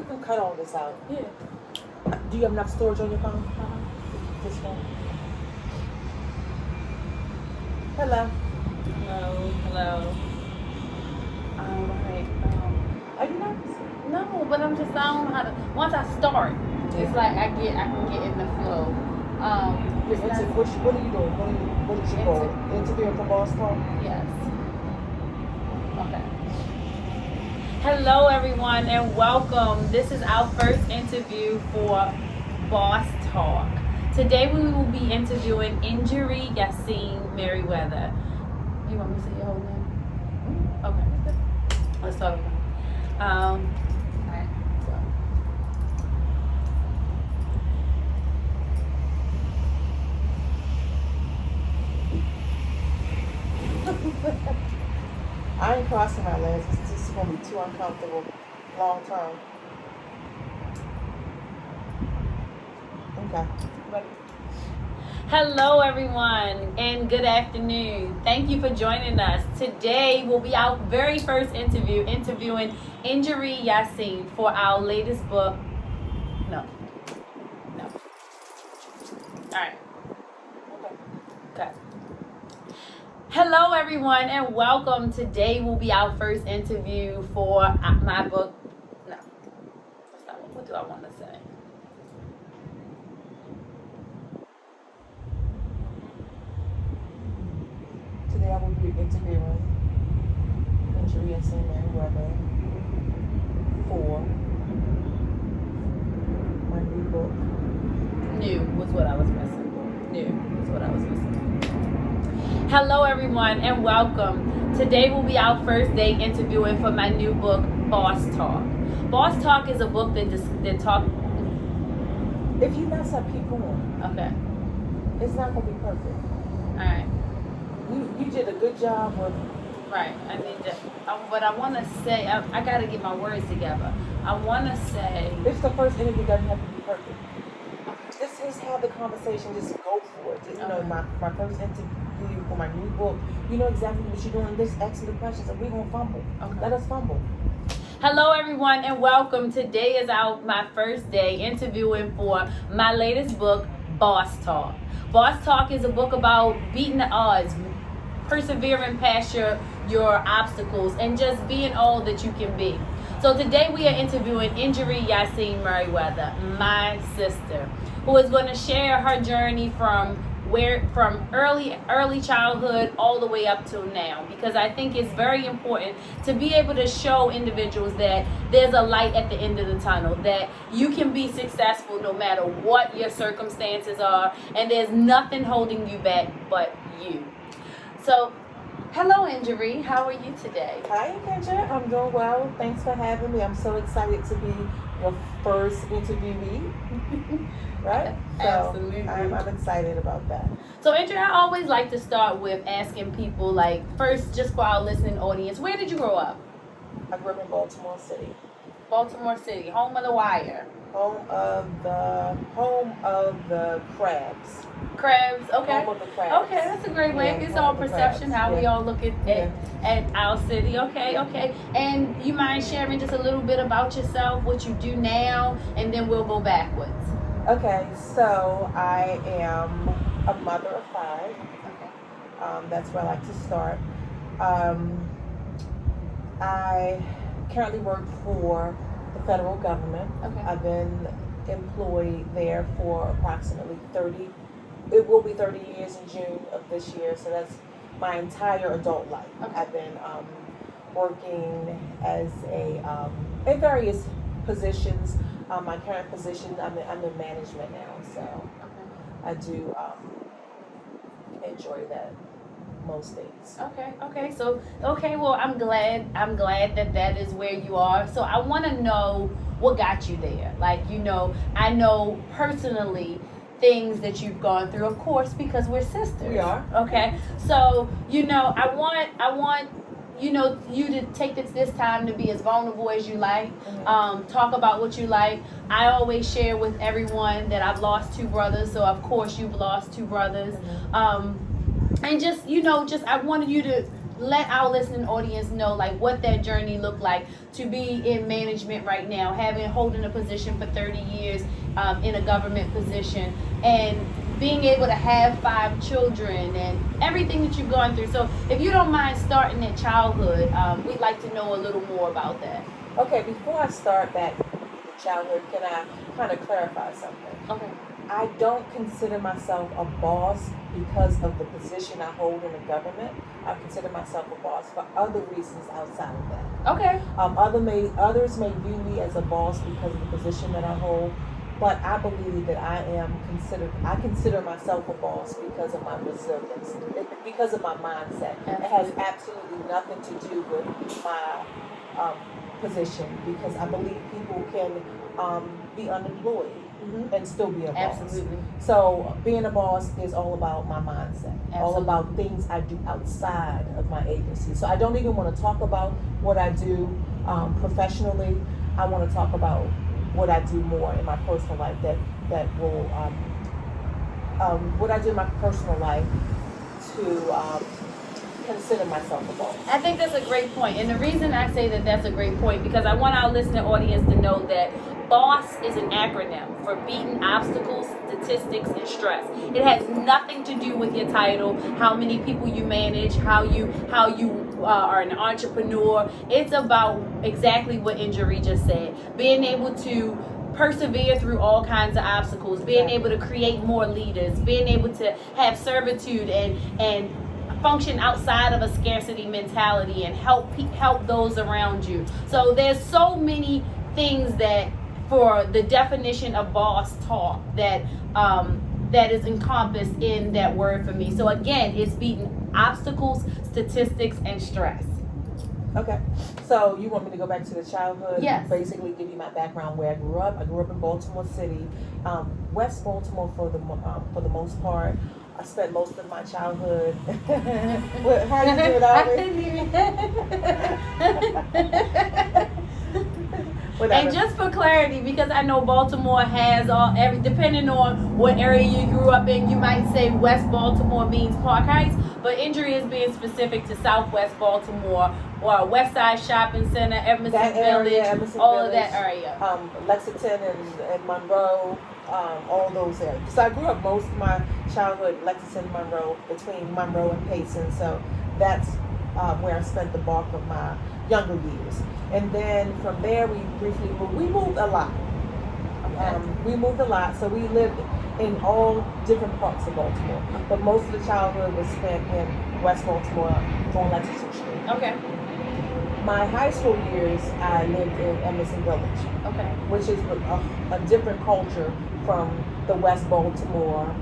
can cut all this out. Yeah. Do you have enough storage on your phone? Uh-huh. This phone. Hello. Hello. Right. Are you nervous? No, but I don't know how to. Once I start, it's like I can get in the flow. What are you doing? What is your goal? Interviewing for B.O.S.S Talk? Yes. Okay. Hello, everyone, and welcome. This is our first interview for B.O.S.S Talk. Today we will be interviewing Nkenge Yasin Merriweather. You want me to say your whole name? Okay. Let's talk about it. Alright. I ain't crossing my legs. This is going to be too uncomfortable long term. Okay. Ready? Hello, everyone, and good afternoon. Thank you for joining us. Today will be our very first interviewing Nkenge Yasin for our latest book. No. All right. Okay. Hello, everyone, and welcome. Today will be our first interview for my book. No. What do I want to say? Today I will be interviewing Nkenge Yasin Merriweather for my new book. New was what I was missing. New was what I was missing. Hello, everyone, and welcome. Today will be our first day interviewing for my new book, B.O.S.S Talk. B.O.S.S Talk is a book that talk. If you mess up, keep going. Okay. It's not going to be perfect. All right. You did a good job with. Right. I need to. But I want to say, I got to get my words together. I want to say. It's the first interview doesn't have to be perfect. Just have the conversation. Just go for it. You know, my first interview for my new book. You know exactly what you're doing. Just ask the questions, and we're gonna fumble. Okay. Let us fumble. Hello, everyone, and welcome. Today is my first day interviewing for my latest book, B.O.S.S Talk. B.O.S.S Talk is a book about beating the odds, persevering past your obstacles, and just being all that you can be. So today we are interviewing Nkenge Yasin Merriweather, my sister, who is going to share her journey from early childhood all the way up till now, because I think it's very important to be able to show individuals that there's a light at the end of the tunnel, that you can be successful no matter what your circumstances are, and there's nothing holding you back but you. So, hello, Nkenge. How are you today? Hi, Nkenge. I'm doing well. Thanks for having me. I'm so excited to be your first interviewee. Right? So Absolutely. I'm excited about that. So, Nkenge, I always like to start with asking people, like, first, just for our listening audience, where did you grow up? I grew up in Baltimore City. Baltimore City, home of the Wire. Home of the crabs. Crabs, okay. Home of the crabs. Okay, that's a great way. Yeah, It's home all of the perception, crabs. how we Yeah. all look at our city. Okay. And you mind sharing just a little bit about yourself, what you do now, and then we'll go backwards. Okay, so I am a mother of 5. Okay. That's where I like to start. I currently work for the federal government. Okay. I've been employed there for approximately 30. It will be 30 years in June of this year, so that's my entire adult life. Okay. I've been working as in various positions. My current position, I'm in management now, so Okay. I do enjoy that most days. Okay. So, well, I'm glad that is where you are. So I want to know what got you there. Like, I know personally things that you've gone through, of course, because we're sisters. We are. Okay. So, I want you to take this time to be as vulnerable as you like. Mm-hmm. Talk about what you like. I always share with everyone that I've lost 2 brothers, so of course you've lost 2 brothers. Mm-hmm. And just I wanted you let our listening audience know like what that journey looked like to be in management right now, holding a position for 30 years in a government position, and being able to have 5 children and everything that you've gone through. So if you don't mind starting at childhood, we'd like to know a little more about that. Okay, before I start back with childhood, can I kind of clarify something? Okay. I don't consider myself a boss because of the position I hold in the government. I consider myself a boss for other reasons outside of that. Okay. Others may view me as a boss because of the position that I hold, but I believe that I consider myself a boss because of my resilience, because of my mindset. Absolutely. It has absolutely nothing to do with my position, because I believe people can be unemployed and still be a boss. Absolutely. So being a boss is all about my mindset, Absolutely. all about things I do outside of my agency. So I don't even want to talk about what I do professionally. I want to talk about what I do more in my personal life that will what I do in my personal life to consider myself a boss. I think that's a great point. And the reason I say that that's a great point, because I want our listening audience to know that BOSS is an acronym for beating obstacles, statistics, and stress. It has nothing to do with your title, how many people you manage, how you are an entrepreneur. It's about exactly what Injury just said. Being able to persevere through all kinds of obstacles, being able to create more leaders, being able to have servitude and function outside of a scarcity mentality and help those around you. So there's so many things that, for the definition of B.O.S.S Talk, that is encompassed in that word for me. So again, it's beating obstacles, statistics, and stress. Okay, so you want me to go back to the childhood? Yes. Basically give you my background where I grew up. I grew up in Baltimore City, West Baltimore for the most part. I spent most of my childhood. How you do it, And just for clarity, because I know Baltimore has depending on what area you grew up in, you might say West Baltimore means Park Heights, but Injury is being specific to Southwest Baltimore, or West Side Shopping Center, Emerson Village, all of that area. Lexington and Monroe, all those areas. So I grew up most of my childhood Lexington, Monroe, between Monroe and Payson. So that's where I spent the bulk of my younger years. And then from there, we briefly moved. We moved a lot. We moved a lot. So we lived in all different parts of Baltimore. But most of the childhood was spent in West Baltimore on Lexington Street. Okay. My high school years, I lived in Emerson Village. Okay. Which is a different culture from the West Baltimore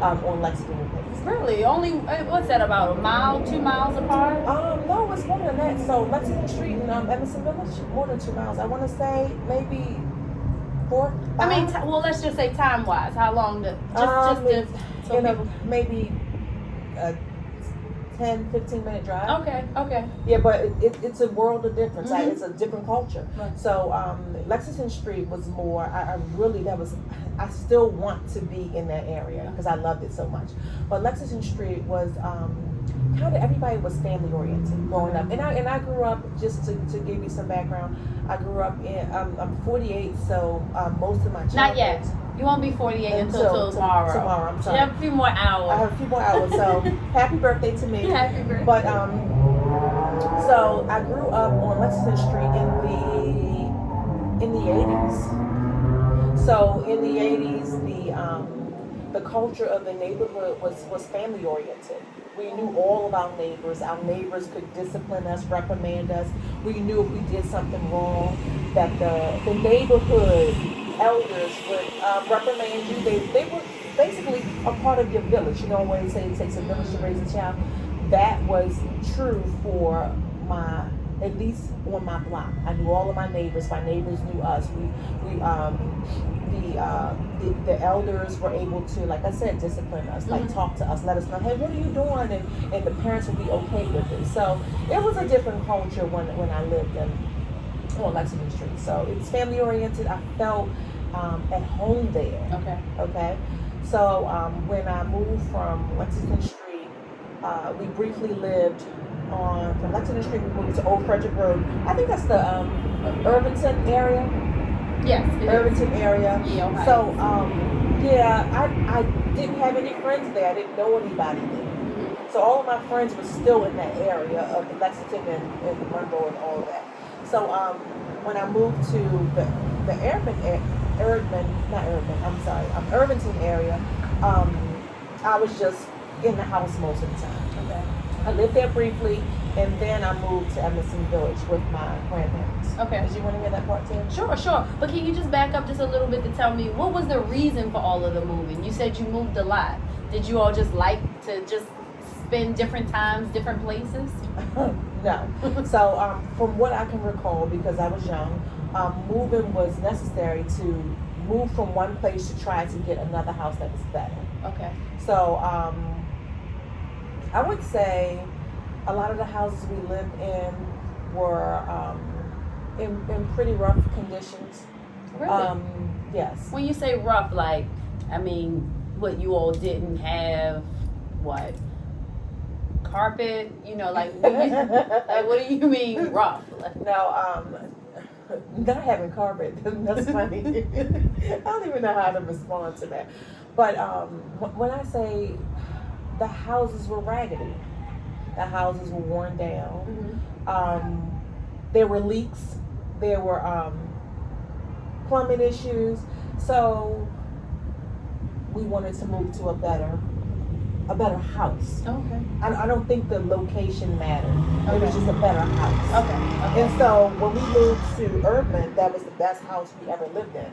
on Lexington and Payson. Really? Only, what's that, about a mile, 2 miles apart? No, it's more than that. So Lexington Street and Emerson Village, more than 2 miles. I want to say maybe 4, 5. I mean, well, let's just say time-wise. How long? Maybe a 10, 15-minute drive. Okay. Yeah, but it's a world of difference. Mm-hmm. It's a different culture. Right. So Lexington Street was more. I still want to be in that area because I loved it so much. But Lexington Street was kind of, everybody was family oriented growing up, and I grew up, just to give you some background. I grew up in I'm 48, so most of my childhood. Not yet. You won't be 48 until tomorrow. Tomorrow, I'm sorry. You have a few more hours. I have a few more hours, so happy birthday to me. Happy birthday. But so I grew up on Lexington Street in the 80s. So in the 80s, the culture of the neighborhood was family oriented. We knew all of our neighbors. Our neighbors could discipline us, reprimand us. We knew if we did something wrong, that the neighborhood elders would reprimand you. They were basically a part of your village. You know when they say it takes a village to raise a child? That was true for at least on my block. I knew all of my neighbors. My neighbors knew us. The elders were able to, like I said, discipline us, like talk to us, let us know, hey, what are you doing? And the parents would be okay with it. So it was a different culture when I lived on Lexington Street. So it's family oriented. I felt at home there. Okay. So when I moved from Lexington Street We briefly lived from Lexington Street. We moved to Old Frederick Road. I think that's the Irvington area. Yes, it is. Irvington area. Yeah, Ohio. So I didn't have any friends there. I didn't know anybody there. So all of my friends were still in that area of Lexington and Monroe and all of that. So when I moved to the Irvington area, I was just in the house most of the time. Okay. I lived there briefly, and then I moved to Emerson Village with my grandparents. Okay. Did you want to hear that part too? Sure. But can you just back up just a little bit to tell me what was the reason for all of the moving? You said you moved a lot. Did you all just like to just spend different times, different places? No. So from what I can recall, because I was young, moving was necessary to move from one place to try to get another house that was better. Okay. So I would say a lot of the houses we lived in were in pretty rough conditions. Really? Yes. When you say rough, like, I mean, what, you all didn't have, what, carpet? You know, like, what do you mean rough? No, not having carpet. That's funny. I don't even know how to respond to that. But when I say the houses were raggedy, the houses were worn down. Mm-hmm. There were leaks. There were plumbing issues. So we wanted to move to a better house. Okay. I don't think the location mattered. It was Okay. just a better house. Okay. And so when we moved to Urban, that was the best house we ever lived in.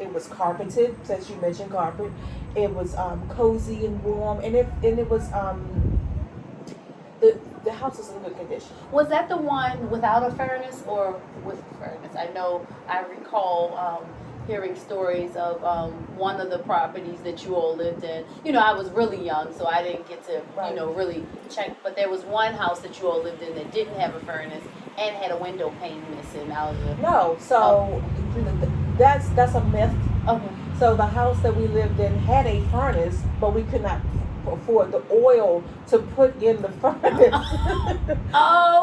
It was carpeted, since you mentioned carpet. It was cozy and warm, and it was the house was in good condition. Was that the one without a furnace or with a furnace? I recall hearing stories of one of the properties that you all lived in. You know, I was really young, so I didn't get to, Right. really check. But there was one house that you all lived in that didn't have a furnace and had a window pane missing out of it. No, so that's a myth. Okay. So the house that we lived in had a furnace, but we could not afford the oil to put in the furnace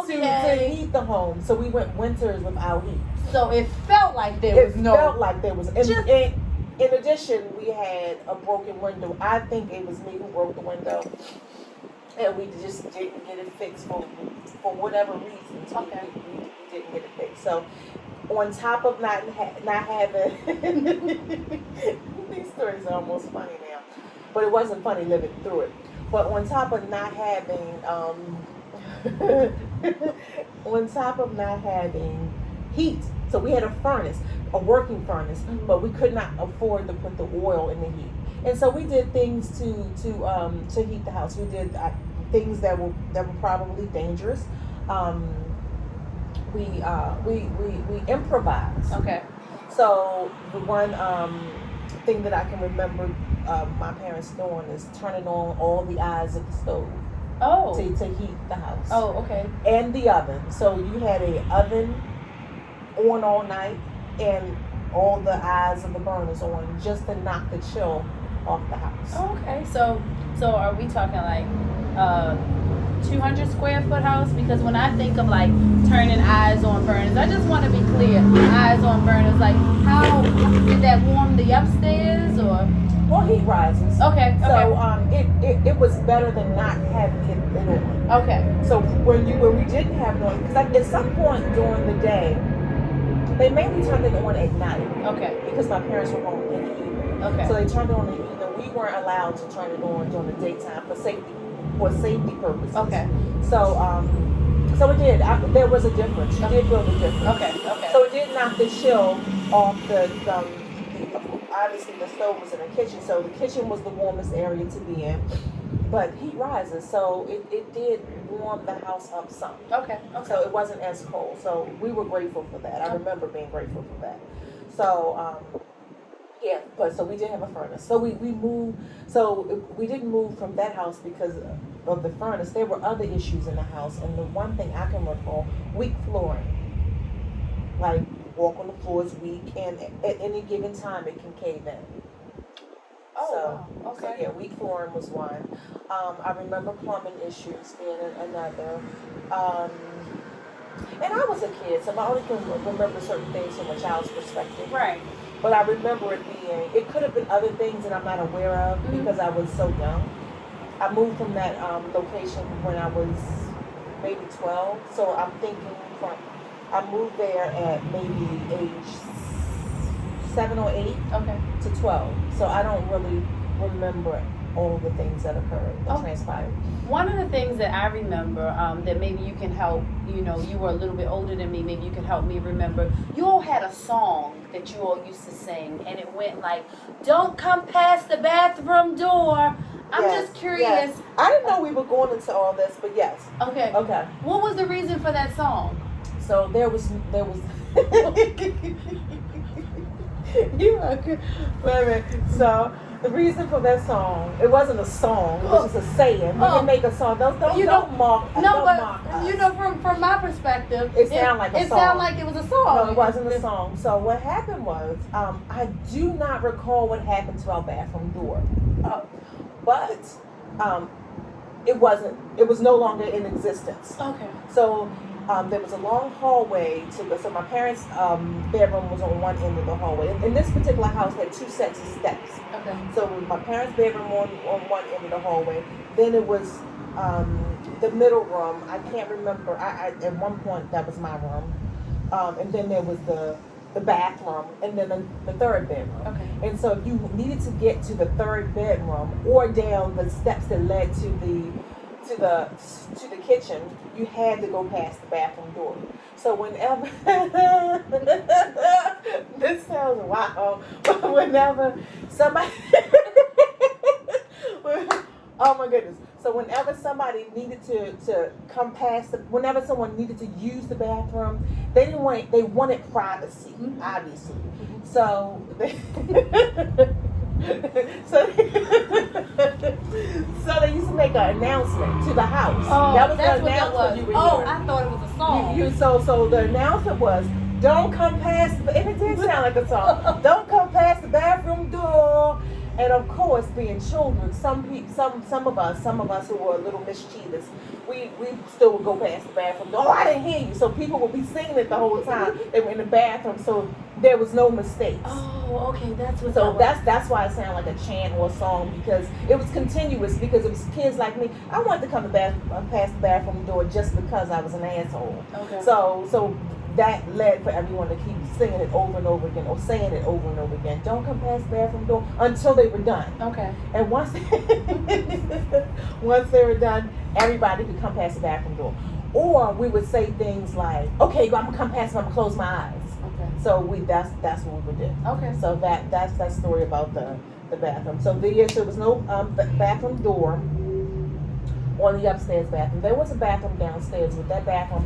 to heat the home. So we went winters without heat. So it felt like there was no. Felt like there was. In addition, we had a broken window. I think it was me who broke the window, and we just didn't get it fixed for whatever reason. Okay. We didn't get it fixed. So, on top of not having these stories are almost funny now, but it wasn't funny living through it. But on top of not having heat. So we had a furnace, a working furnace, Mm-hmm. but we could not afford to put the oil in the heat. And so we did things to heat the house. We did things that were probably dangerous. We improvised. Okay. So the one thing that I can remember my parents doing is turning on all the eyes of the stove Oh. to heat the house. Oh, okay. And the oven. So you had a oven on all night and all the eyes of the burners on just to knock the chill off the house. Oh, okay. So are we talking like 200 square foot house? Because when I think of like turning eyes on burners, I just want to be clear. Eyes on burners, like how did that warm the upstairs or? Well, heat rises. Okay. So it was better than not having it on. Okay. So when we didn't have it on, because at some point during the day, they mainly turned it on at night. Okay. Because my parents were home in the evening. Okay. So they turned it on in the evening. We weren't allowed to turn it on during the daytime for safety purposes. Okay. So it did. There was a difference. You did feel the difference. Okay. So it did knock the chill off the obviously the stove was in the kitchen, so the kitchen was the warmest area to be in. But heat rises, so it did warm the house up some. Okay. So it wasn't as cold. So we were grateful for that. I remember being grateful for that. So yeah, but so we did have a furnace. So we moved. So we didn't move from that house because of the furnace. There were other issues in the house, and the one thing I can recall: weak flooring. Like walk on the floor is weak, and at any given time it can cave in. Oh, wow. So Okay. yeah, weak flooring was one. I remember plumbing issues being another. Um, and I was a kid, so I only can remember certain things from a child's perspective. Right. But I remember it being, it could have been other things that I'm not aware of because I was so young. I moved from that location when I was maybe 12. So I'm thinking I moved there at maybe age 7 or 8 Okay. to 12. So I don't really remember all the things that occurred, that transpired. One of the things that I remember that maybe you can help, you were a little bit older than me, maybe you can help me remember. You all had a song that you all used to sing, and it went like, "Don't come past the bathroom door." I'm just curious. Yes. I didn't know we were going into all this, but yes. Okay. Okay. What was the reason for that song? So there was you are good. Wait a minute. So the reason for that song, it wasn't a song, it was just a saying. We can make a song. Don't mock. No, don't but mock us. from my perspective, it sounded like a song. It sounded like it was a song. No, it wasn't a song. So what happened was, I do not recall what happened to our bathroom door, but it wasn't. It was no longer in existence. Okay. So there was a long hallway to go. So my parents' bedroom was on one end of the hallway. And this particular house had 2 sets of steps. Okay. So my parents' bedroom on one end of the hallway. Then it was the middle room. I can't remember. I at one point that was my room. And then there was the bathroom, and then the third bedroom. Okay. And so if you needed to get to the third bedroom or down the steps that led to the kitchen, you had to go past the bathroom door. So whenever this sounds wild, but whenever somebody oh my goodness. So whenever somebody needed to come past whenever someone needed to use the bathroom, they wanted privacy, obviously. So they so they used to make an announcement to the house. Oh, that was that's the what that was. announcement you were Oh, hearing. I thought it was a song. So the announcement was, "Don't come past," and it did sound like a song. "Don't come past the bathroom door." And of course, being children, some of us who were a little mischievous, we still would go past the bathroom door. "Oh, I didn't hear you." So people would be singing it the whole time they were in the bathroom. So there was no mistakes. Oh, okay, that's what. So that's why it sounded like a chant or a song, because it was continuous. Because it was kids like me. I wanted to come past the bathroom door just because I was an asshole. Okay. So that led for everyone to keep singing it over and over again, or saying it over and over again. "Don't come past the bathroom door," until they were done. Okay. And once they were done, everybody could come past the bathroom door. Or we would say things like, "Okay, I'm gonna come past. I'm gonna close my eyes." Okay. So that's what we would do. Okay. So that's that story about the bathroom. So there was no bathroom door on the upstairs bathroom. There was a bathroom downstairs, but that bathroom,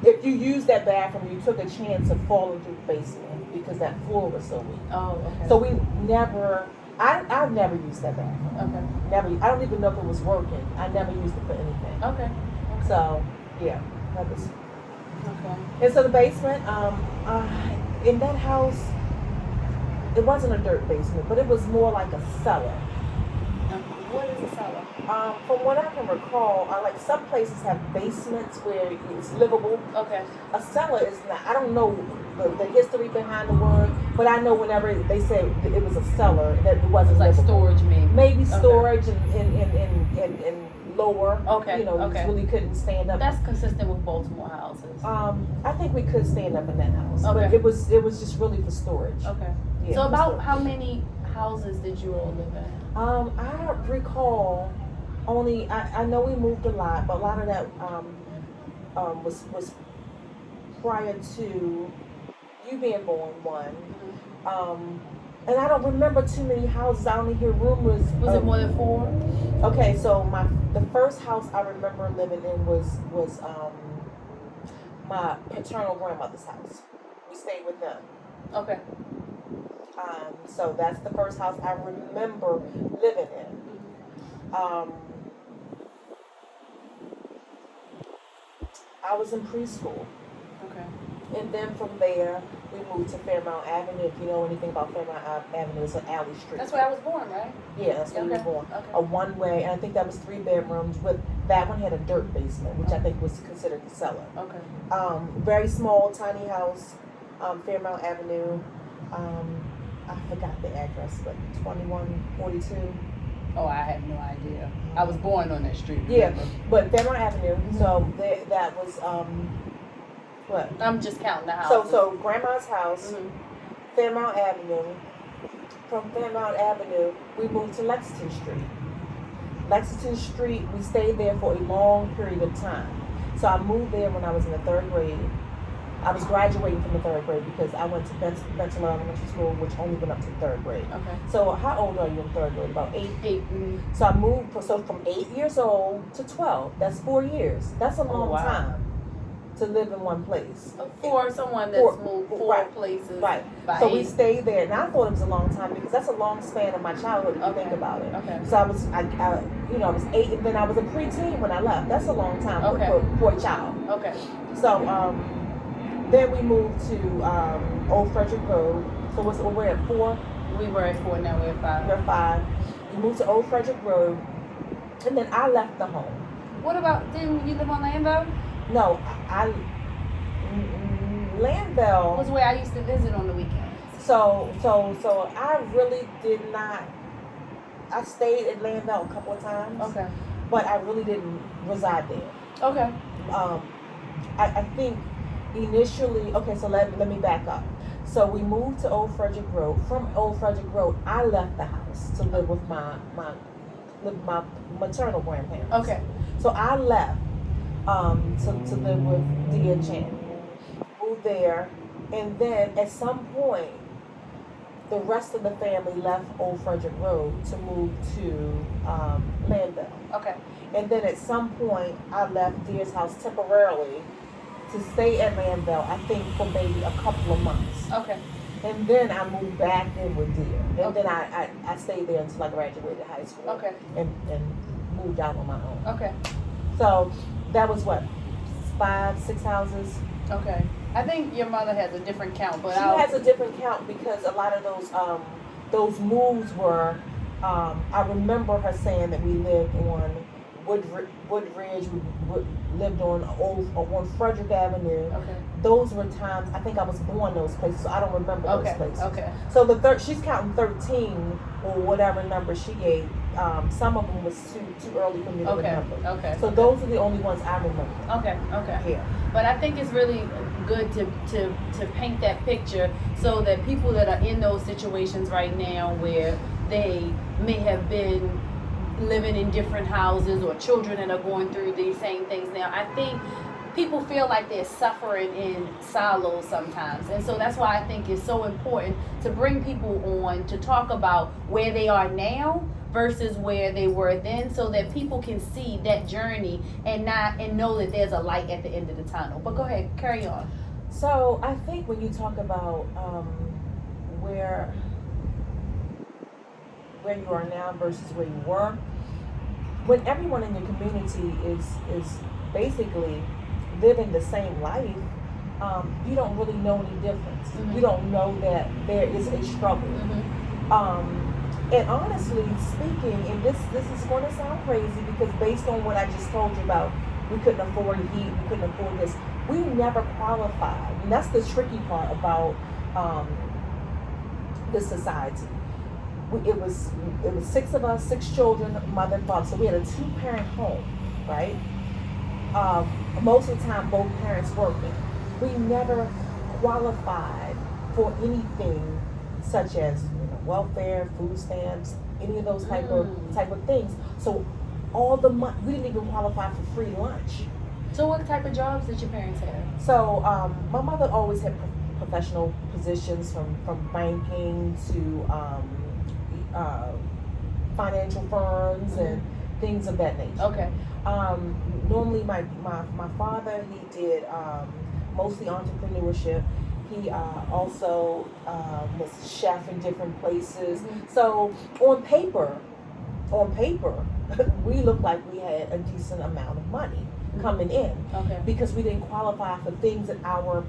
if you used that bathroom, you took a chance of falling through the basement because that floor was so weak. Oh, okay. So we never. I've never used that bathroom. Okay. Never. I don't even know if it was working. I never used it for anything. Okay. So yeah, that was. Okay. And so the basement, in that house, it wasn't a dirt basement, but it was more like a cellar. What is a cellar? From what I can recall, like some places have basements where it's livable. Okay. A cellar is not. I don't know the history behind the word, but I know whenever they say it was a cellar, that it wasn't like livable. storage, maybe. Maybe storage and lower. Okay. You really couldn't stand up. That's consistent with Baltimore houses. I think we could stand up in that house, Okay. but it was just really for storage. Okay. Yeah, So about storage. how many houses did you all live in? I recall only. I know we moved a lot, but a lot of that was prior to you being born. One. And I don't remember too many houses. I only hear rumors. Was it more than 4? Okay, so the first house I remember living in was my paternal grandmother's house. We stayed with them. Okay. So that's the first house I remember living in. I was in preschool. Okay. And then from there, we moved to Fairmount Avenue. If you know anything about Fairmount Avenue, it's an alley street. That's where I was born, right? Yeah, that's where you were born. Okay. A one-way, and I think that was 3 bedrooms. With that one had a dirt basement, which I think was considered the cellar. Okay. Very small, tiny house, Fairmount Avenue. I forgot the address, but 2142. Oh, I have no idea. I was born on that street. Yeah, remember? but Fairmount Avenue. So that was what? I'm just counting the houses. So grandma's house, Mhm. Fairmount Avenue. From Fairmount Avenue, we moved to Lexington Street. Lexington Street, we stayed there for a long period of time. So I moved there when I was in the 3rd grade. I was graduating from the 3rd grade because I went to Benton Elementary School, which only went up to 3rd grade. Okay. So how old are you in 3rd grade? About 8? 8. Mm-hmm. So I moved from 8 years old to 12. That's 4 years. That's a long time to live in one place. For someone that's moved 4 places. Right. By So 8. we stayed there, and I thought it was a long time because that's a long span of my childhood if you think about it. Okay. So I was 8, and then I was a preteen when I left. That's a long time for a child. Okay. So then we moved to Old Frederick Road. So we're at 4. We were at 4, now we're at 5. We're 5. We moved to Old Frederick Road, and then I left the home. What about, didn't you live on Lambeau? No, Landville Was where I used to visit on the weekends. So I really did not. I stayed at Landville a couple of times. Okay. But I really didn't reside there. Okay. I think initially. Okay, so let me back up. So we moved to Old Frederick Road. From Old Frederick Road, I left the house to live with my maternal grandparents. Okay. So I left to live with Dia and Chan. Moved there, and then at some point, the rest of the family left Old Frederick Road to move to Landville. Okay. And then at some point, I left Dia's house temporarily to stay at Landville, I think for maybe a couple of months. Okay. And then I moved back in with Dia. And then I stayed there until I graduated high school. Okay. And moved out on my own. Okay. So that was what, 5, 6 houses? Okay. I think your mother has a different count, but She has a different count because a lot of those moves were. I remember her saying that we lived on Woodridge. We lived on Frederick Avenue. Okay. Those were times. I think I was born those places, so I don't remember those places. Okay. So she's counting 13 or whatever number she gave. Some of them was too early for me to remember. Okay. So those are the only ones I remember. Okay. Yeah. But I think it's really good to paint that picture so that people that are in those situations right now where they may have been living in different houses or children that are going through these same things now, I think people feel like they're suffering in silos sometimes. And so that's why I think it's so important to bring people on to talk about where they are now versus where they were then, so that people can see that journey and know that there's a light at the end of the tunnel. But go ahead, carry on. So I think when you talk about where you are now versus where you were, when everyone in your community is basically living the same life, you don't really know any difference. Mm-hmm. You don't know that there is a struggle. Mm-hmm. And honestly speaking, and this is going to sound crazy because based on what I just told you about, we couldn't afford heat, we couldn't afford this. We never qualified. And that's the tricky part about this society. It was 6 of us, 6 children, mother and father. So we had a 2-parent home, right? Most of the time, both parents working. We never qualified for anything such as welfare, food stamps, any of those type of things. So all the money, we didn't even qualify for free lunch. So what type of jobs did your parents have? So my mother always had professional positions from banking to financial firms and things of that nature. Okay. Normally my father, he did mostly entrepreneurship. He also was chef in different places. Mm-hmm. So on paper, we looked like we had a decent amount of money coming in. Okay. Because we didn't qualify for things that our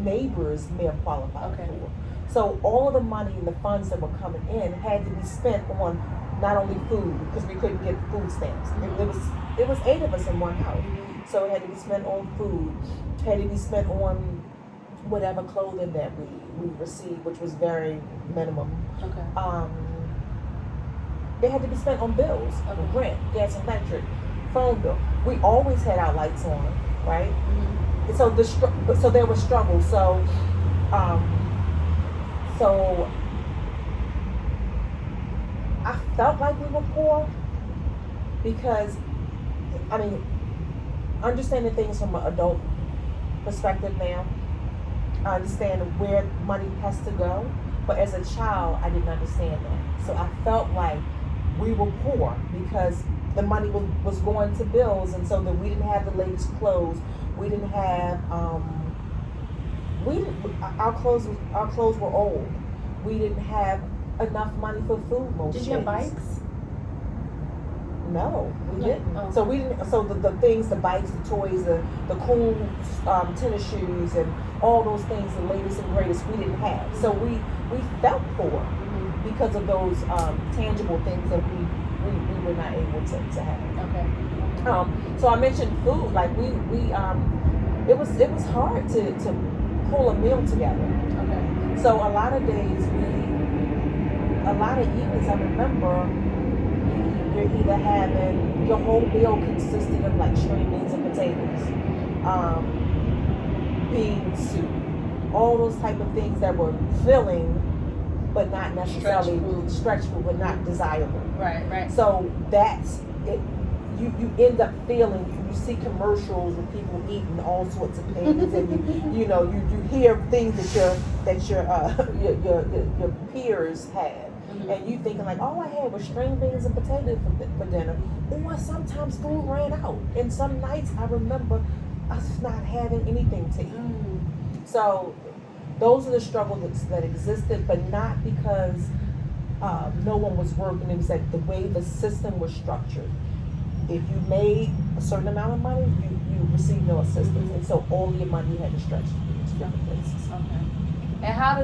neighbors may have qualified Okay. for. So all of the money and the funds that were coming in had to be spent on not only food, because we couldn't get food stamps. It was 8 of us in one house. So it had to be spent on food, had to be spent on whatever clothing that we received, which was very minimum. Okay. It had to be spent on bills, Okay. rent, gas and electric, phone bill. We always had our lights on, right? So so there was struggle. So I felt like we were poor because, I mean, understanding things from an adult perspective now, I understand where money has to go, but as a child, I didn't understand that. So I felt like we were poor because the money was going to bills, and so that we didn't have the latest clothes. We didn't have, our clothes were old. We didn't have enough money for food most days. Did you have bikes? No, we No. didn't. Oh. So we didn't. So the things, the bikes, the toys, the cool tennis shoes, and all those things, the latest and greatest, we didn't have. So we felt poor because of those tangible things that we were not able to have. Okay. So I mentioned food. Like it was hard to pull a meal together. Okay. So a lot of evenings, I remember you're either having, your whole meal consisted of like string beans and potatoes, bean soup, all those type of things that were filling, but not necessarily stretch food, but not desirable. Right. So that's it. You end up feeling, you see commercials with people eating all sorts of things, and you hear things that your peers have. And you thinking like, all I had was string beans and potatoes for dinner. Or sometimes food ran out. And some nights I remember us not having anything to eat. So those are the struggles that existed, but not because no one was working. It was like the way the system was structured. If you made a certain amount of money, you received no assistance. And so all your money you had to stretch to different places. Okay. And how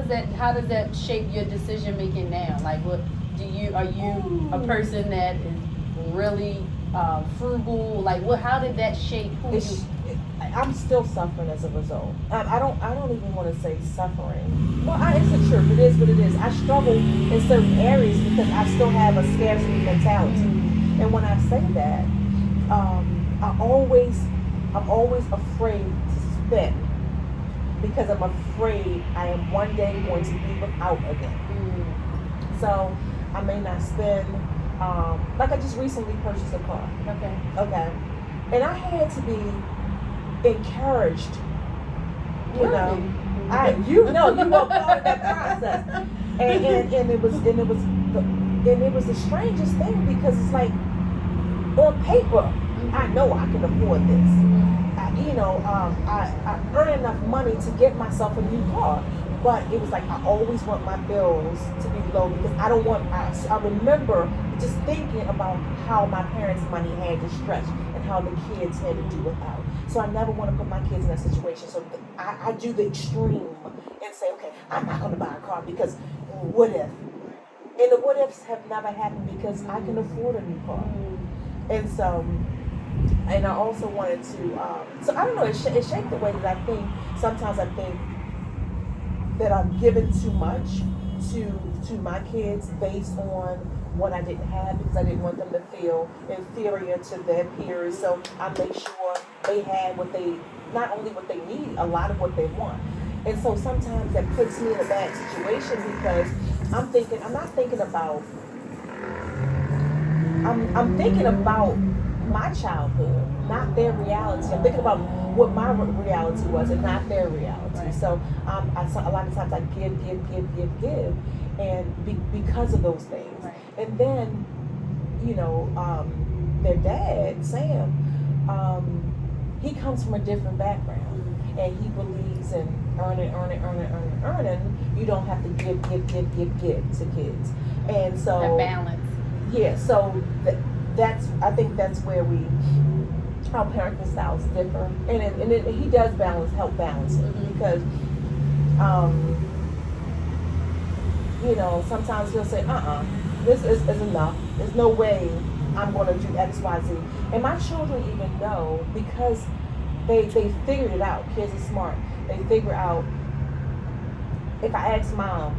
does that shape your decision making now? Like, are you a person that is really frugal? Like, how did that shape who you? I'm still suffering as a result. I don't even want to say suffering. Well, it's the truth. It is what it is. I struggle in certain areas because I still have a scarcity mentality. And when I say that, I'm always afraid to spend. Because I'm afraid I am one day going to be without again. So I may not spend, like I just recently purchased a car. Okay. And I had to be encouraged, you know. You were part of that process. And it was the strangest thing because it's like, on paper, I know I can afford this. I earn enough money to get myself a new car, but it was like I always want my bills to be low because I don't want. I remember just thinking about how my parents' money had to stretch and how the kids had to do without. So I never want to put my kids in that situation. So I do the extreme and say, okay, I'm not going to buy a car because what if? And the what ifs have never happened because I can afford a new car, and so. And I also wanted to, so I don't know, it shaped the way that I think. Sometimes I think that I'm giving too much to my kids based on what I didn't have because I didn't want them to feel inferior to their peers. So I make sure they had not only what they need, a lot of what they want. And so sometimes that puts me in a bad situation because I'm thinking about my childhood, not their reality. I'm thinking about what my reality was and not their reality. Right. So a lot of times I give, and because of those things. Right. And then, their dad, Sam, he comes from a different background, and he believes in earning. You don't have to give to kids, and so that balance. Yeah, so I think that's where our parenting styles differ, and he does help balance it because Sometimes he'll say, this is enough. There's no way I'm going to do X, Y, Z. And my children even know because they figured it out. Kids are smart. They figure out, if I ask mom,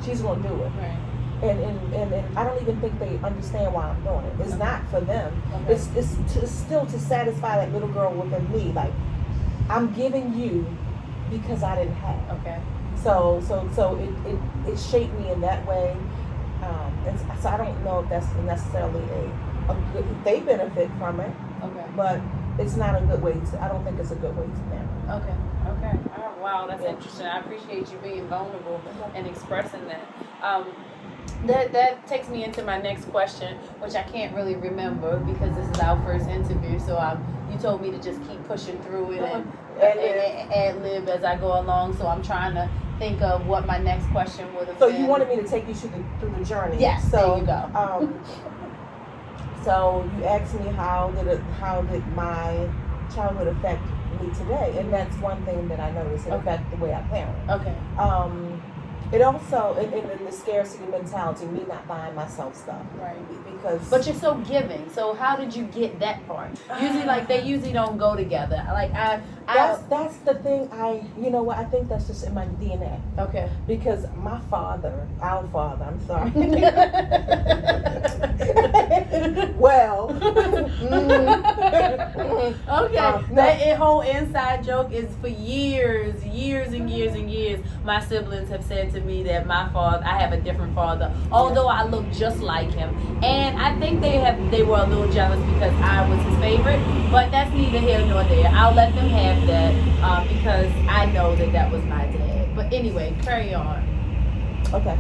she's going to do it. Right. And I don't even think they understand why I'm doing it. It's not for them. Okay. It's still to satisfy that little girl within me. Like, I'm giving you because I didn't have. Okay. So it shaped me in that way. And so I don't know if that's necessarily a good. They benefit from it. Okay. But it's not a good way to. I don't think it's a good way to them. Okay. Oh, wow, that's interesting. I appreciate you being vulnerable and expressing that. That takes me into my next question, which I can't really remember because this is our first interview. So you told me to just keep pushing through it and ad lib as I go along. So I'm trying to think of what my next question would have been. So you wanted me to take you through the journey. Yes, so, there you go. So you asked me how did my childhood affect me today, and that's one thing that I noticed. It affected the way I parent. Okay. It also, in the scarcity mentality, me not buying myself stuff. Right. Because. But you're so giving. So how did you get that part? Usually, they usually don't go together. That's the thing. You know what? I think that's just in my DNA. Okay. Because our father, I'm sorry. Well. Okay. That whole inside joke is for years and years. My siblings have said to me that I have a different father, although I look just like him. And I think they were a little jealous because I was his favorite, but that's neither here nor there. I'll let them have that because I know that was my dad. But anyway, carry on. Okay.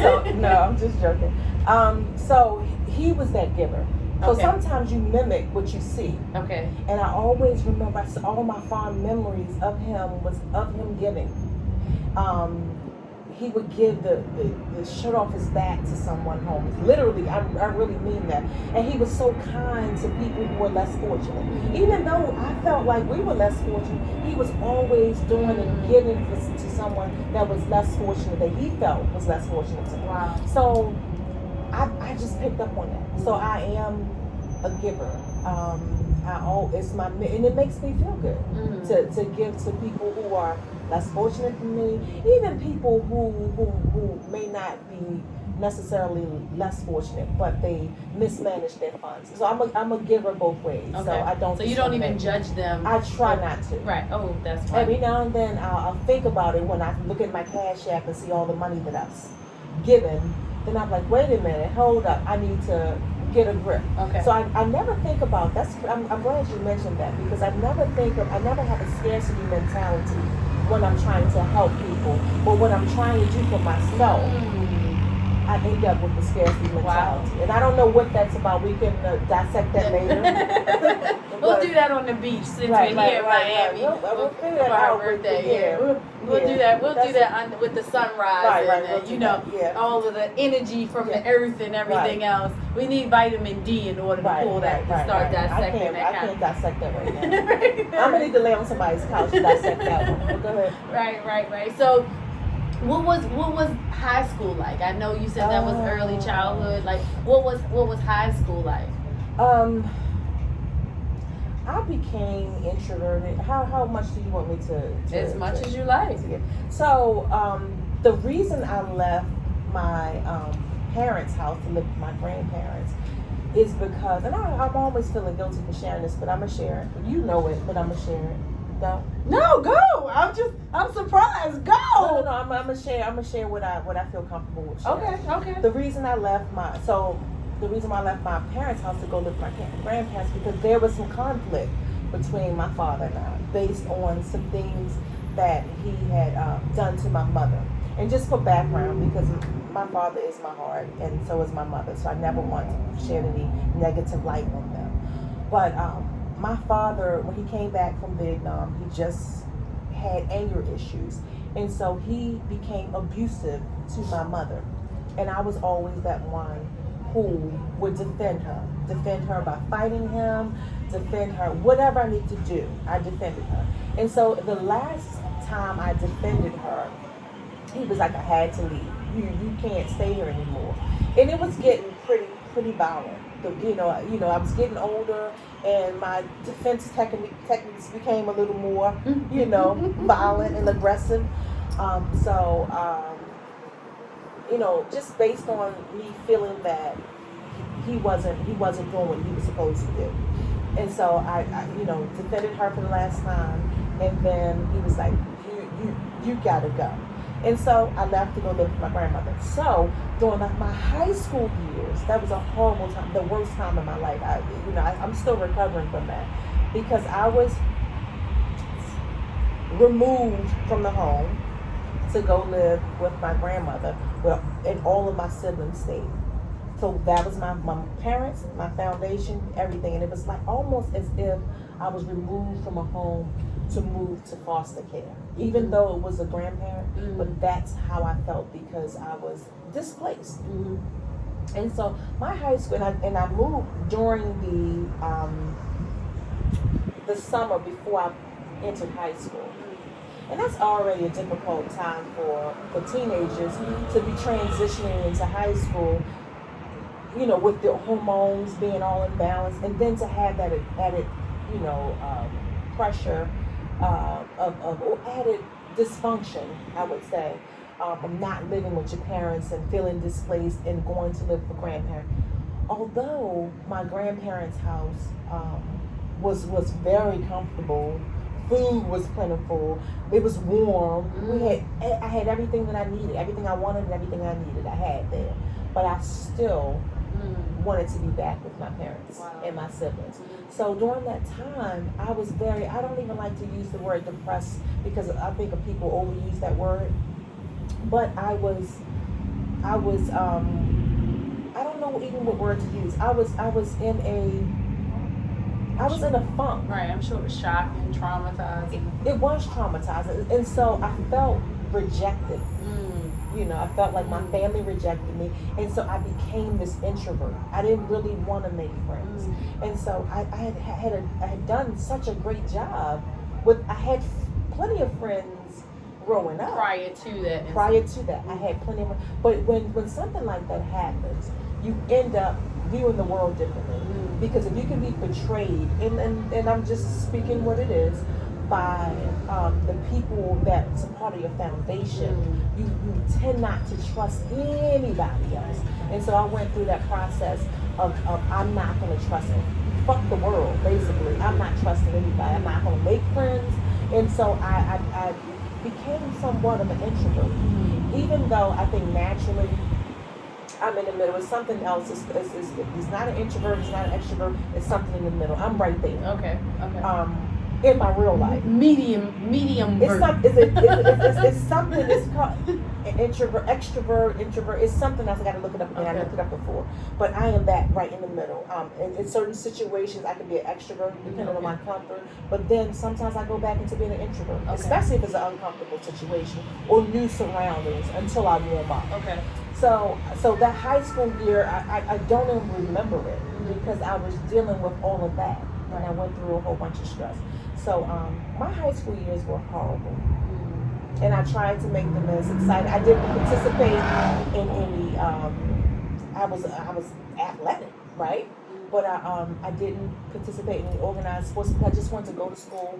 So, no, I'm just joking. So he was that giver. So sometimes you mimic what you see. Okay. And I always remember, all my fond memories of him was of him giving. He would give the shirt off his back to someone home. Literally, I really mean that. And he was so kind to people who were less fortunate. Even though I felt like we were less fortunate, he was always doing and giving to someone that was less fortunate, that he felt was less fortunate to him. Wow. So I just picked up on that. So I am a giver. And it makes me feel good to give to people who are less fortunate than me, even people who may not be necessarily less fortunate, but they mismanage their funds. So I'm a giver both ways. Okay. So I don't. So you don't even judge them. I try not to. Right. Oh, that's fine. Every now and then I'll think about it when I look at my Cash App and see all the money that I've given. Then I'm like, wait a minute, hold up, I need to get a grip. Okay. So I never think about I'm glad you mentioned that, because I never have a scarcity mentality when I'm trying to help people, but when I'm trying to do for myself, I end up with the scarcity mentality. Wow. And I don't know what that's about. We can dissect that later. We'll do that on the beach since we're here in Miami. We'll figure that out for our birthday. We'll do that. We'll do that with the sunrise and all of the energy from the earth and everything else. We need vitamin D in order to pull that to start dissecting that. I can't dissect that right now. I'm gonna need to lay on somebody's couch to dissect that one. Go ahead. Right. So, what was high school like? I know you said that was early childhood. Like, what was high school like? I became introverted. How much do you want me to as much as you like. So the reason I left my parents' house to live with my grandparents is because, and I'm always feeling guilty for sharing this, but I'm gonna share it. You know it, but I'm gonna share it. No, go. I'm surprised. Go. No. I'm gonna share what I feel comfortable with sharing. Okay. The reason I left my parents' house to go live with my grandparents, because there was some conflict between my father and I based on some things that he had done to my mother. And just for background, because my father is my heart and so is my mother, so I never want to shed any negative light on them. But my father, when he came back from Vietnam, he just had anger issues. And so he became abusive to my mother. And I was always that one who would defend her by fighting him, defend her, whatever I need to do, I defended her. And so the last time I defended her, he was like, I had to leave. You can't stay here anymore. And it was getting pretty violent. I was getting older, and my defense techniques became a little more, violent and aggressive. Just based on me feeling that he wasn't doing what he was supposed to do. And so I defended her for the last time, and then he was like, you gotta go. And so I left to go live with my grandmother. So during my high school years, that was a horrible time, the worst time in my life. I'm still recovering from that, because I was removed from the home to go live with my grandmother, and all of my siblings stayed. So that was my parents, my foundation, everything. And it was like almost as if I was removed from a home to move to foster care, even though it was a grandparent. But that's how I felt, because I was displaced. And so my high school, and I moved during the summer before I entered high school. And that's already a difficult time for teenagers to be transitioning into high school, with their hormones being all imbalanced, and then to have that added, pressure or added dysfunction, I would say, of not living with your parents and feeling displaced and going to live with a grandparent. Although my grandparents' house was very comfortable, food was plentiful, it was warm. I had everything that I needed, everything I wanted and everything I needed, I had there. But I still wanted to be back with my parents and my siblings. So during that time, I don't even like to use the word depressed, because I think people overuse that word. But I don't know even what word to use. I was in a funk. Right, I'm sure it was shocking, traumatizing. It was traumatizing. And so I felt rejected. I felt like my family rejected me. And so I became this introvert. I didn't really want to make friends. And so I had done such a great job I had plenty of friends growing up. Prior to that, I had plenty of, but when something like that happens, you end up viewing the world differently. Because if you can be betrayed, and I'm just speaking what it is, by the people that's a part of your foundation, you tend not to trust anybody else. And so I went through that process of I'm not going to trust them. Fuck the world, basically. I'm not trusting anybody. I'm not going to make friends. And so I became somewhat of an introvert. Even though I think naturally I'm in the middle. It's something else. It's not an introvert. It's not an extrovert. It's something in the middle. I'm right there. Okay. In my real life, medium. It's something. It's called introvert, extrovert, introvert. It's something else. I got to look it up again. I looked it up before, but I am that right in the middle. In certain situations, I can be an extrovert depending on my comfort, but then sometimes I go back into being an introvert, especially if it's an uncomfortable situation or new surroundings until I warm up. Okay. So that high school year, I don't even remember it because I was dealing with all of that, and I went through a whole bunch of stress. So my high school years were horrible, and I tried to make them as exciting. I didn't participate in any. I was athletic, right? But I didn't participate in any organized sports because I just wanted to go to school,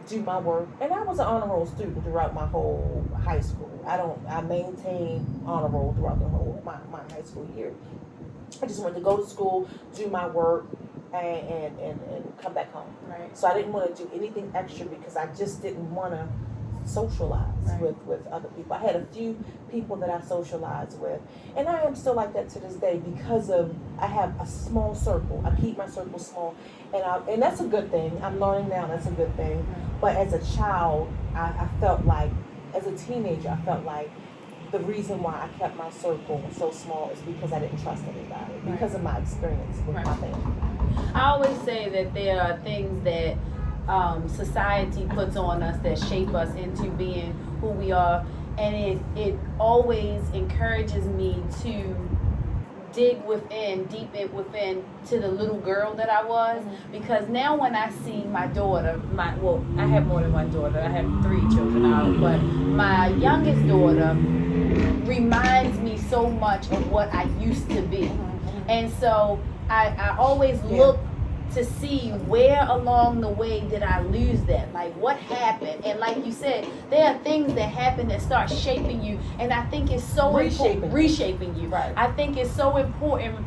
do my work, and I was an honor roll student throughout my whole high school. I maintained honor roll throughout the whole my high school year. I just wanted to go to school, do my work, and come back home. Right. So I didn't want to do anything extra because I just didn't want to socialize with other people. I had a few people that I socialized with, and I am still like that to this day because I have a small circle. I keep my circle small, and that's a good thing. I'm learning now that's a good thing. But as a child, I felt like, as a teenager, I felt like the reason why I kept my circle so small is because I didn't trust anybody, because of my experience with my family. I always say that there are things that society puts on us that shape us into being who we are, and it always encourages me to dig within, deep it within to the little girl that I was. Because now when I see my daughter, I have more than one daughter. I have 3 children now, but my youngest daughter reminds me so much of what I used to be. And so I always look to see where along the way did I lose that, like what happened. And like you said, there are things that happen that start shaping you, and I think it's so reshaping you. Right. I think it's so important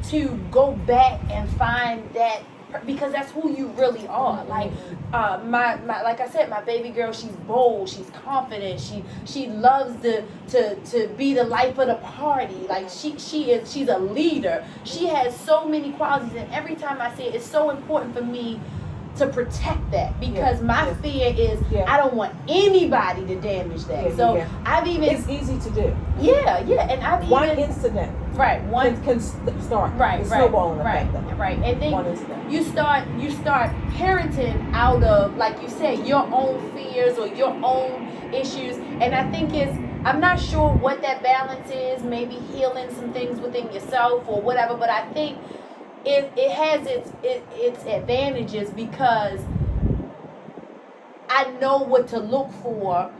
to go back and find that, because that's who you really are. Like my like I said, my baby girl, she's bold, she's confident, she loves to be the life of the party. Like she's a leader. She has so many qualities, and every time I see it, it's so important for me to protect that, because my fear is I don't want anybody to damage that. I've even, it's easy to do. And I've one even incident can start snowballing effect. Right. And then you start parenting out of, like you said, your own fears or your own issues. And I think I'm not sure what that balance is, maybe healing some things within yourself or whatever, but I think it has its advantages, because I know what to look for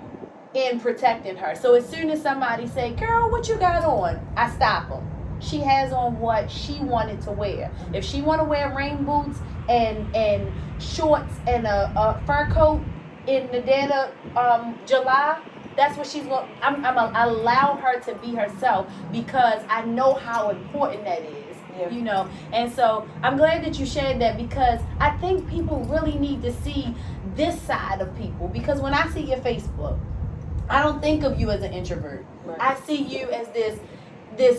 in protecting her. So as soon as somebody say, "Girl, what you got on?" I stop them. She has on what she wanted to wear. If she want to wear rain boots and shorts and a fur coat in the dead of July, that's what she's going. I'm allow her to be herself, because I know how important that is. You know, and so I'm glad that you shared that, because I think people really need to see this side of people. Because when I see your Facebook, I don't think of you as an introvert. I see you as this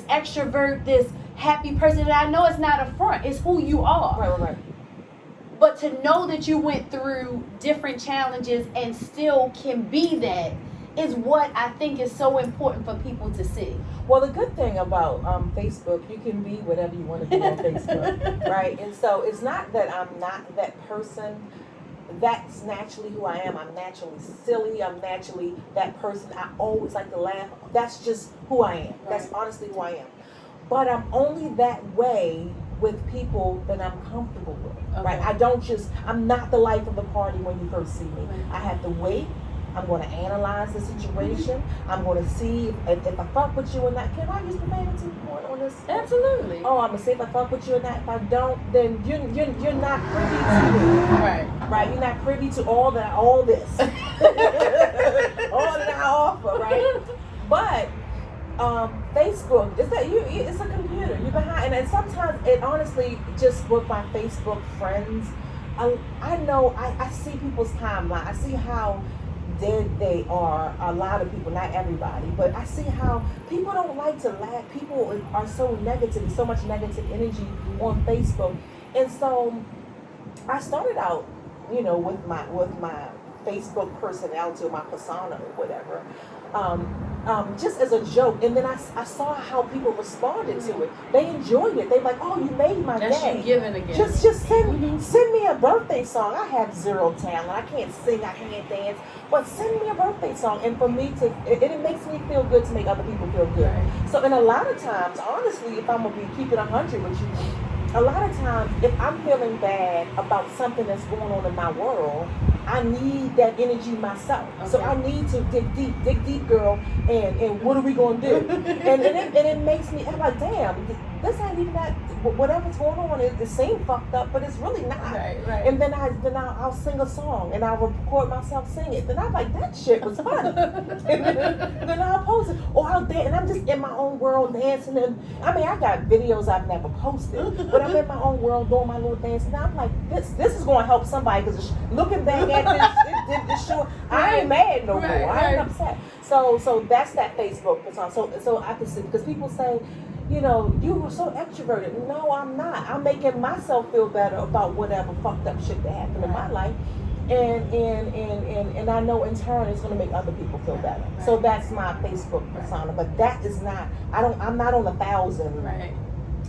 extrovert, this happy person, and I know it's not a front, it's who you are. Right. But to know that you went through different challenges and still can be that is what I think is so important for people to see. Well, the good thing about Facebook, you can be whatever you want to be on Facebook, right? And so it's not that I'm not that person. That's naturally who I am. I'm naturally silly. I'm naturally that person. I always like to laugh. That's just who I am. Right. That's honestly who I am. But I'm only that way with people that I'm comfortable with, right? I'm not the life of the party when you first see me. Right. I have to wait. I'm going to analyze the situation. I'm going to see if I fuck with you or not. Can I use profanity on this? Absolutely. Oh, I'm going to see if I fuck with you or not. If I don't, then you're not privy to me. Right. You're not privy to all this. all that I offer, right? But Facebook, it's a computer. You're behind, and sometimes it honestly, just with my Facebook friends, I know I see people's timeline. I see how dead they are. A lot of people, not everybody, but I see how people don't like to laugh. People are so negative, so much negative energy on Facebook, and so I started out, with my Facebook personality or my persona or whatever, just as a joke, and then I saw how people responded to it. They enjoyed it. They like, "Oh, you made my day." That's you giving again. Just send me a birthday song. I have zero talent. I can't sing. I can't dance. But send me a birthday song, and for me it makes me feel good to make other people feel good. Right. So, and a lot of times, honestly, if I'm gonna be keeping 100 with you, a lot of times, if I'm feeling bad about something that's going on in my world, I need that energy myself. Okay. So I need to dig deep, girl, and what are we going to do? and it makes me, I'm like, damn, this ain't even that, whatever's going on, it seems fucked up, but it's really not. Right. And then I'll sing a song, and I'll record myself sing it. Then I'm like, that shit was funny. and then I'll post it. Or I'll dance, and I'm just in my own world dancing. And I mean, I got videos I've never posted, but I'm in my own world doing my little dance. And I'm like, this is going to help somebody, because looking back at this, it did this show. I ain't mad no more. I ain't upset. So that's that Facebook persona. So I can see, because people say, you were so extroverted. No, I'm not. I'm making myself feel better about whatever fucked up shit that happened in my life. And I know in turn it's gonna make other people feel better. Right. So that's my Facebook persona. But that is not, I'm not on 1,000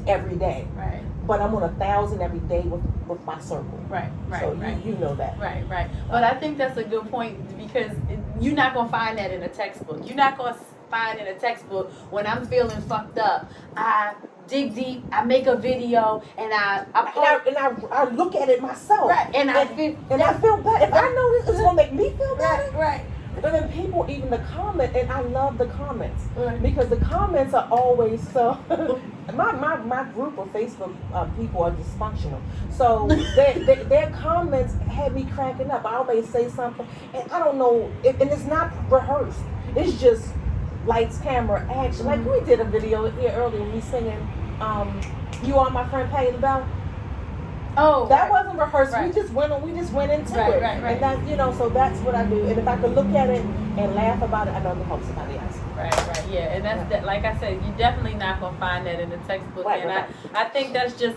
every day. Right. But I'm on 1,000 every day with my circle. Right. So you know that. Right. But I think that's a good point, because you're not gonna find that in a textbook. You're not gonna find in a textbook when I'm feeling fucked up. I dig deep, I make a video, and I look at it myself. Right. And I feel better. If I know this is gonna make me feel better. Right. But then people, even the comment, and I love the comments because the comments are always so. my group of Facebook people are dysfunctional, so their comments had me cracking up. I always say something, and I don't know, and it's not rehearsed. It's just lights, camera, action. Like we did a video here earlier, we singing, "You Are My Friend, Pay the Bell." Oh, that wasn't rehearsed. Right. We just went into it, right. and that so that's what I do. And if I could look at it and laugh about it, I know I can help somebody else. Right, yeah, and that's that. Like I said, you're definitely not gonna find that in the textbook, right, and right. I think that's just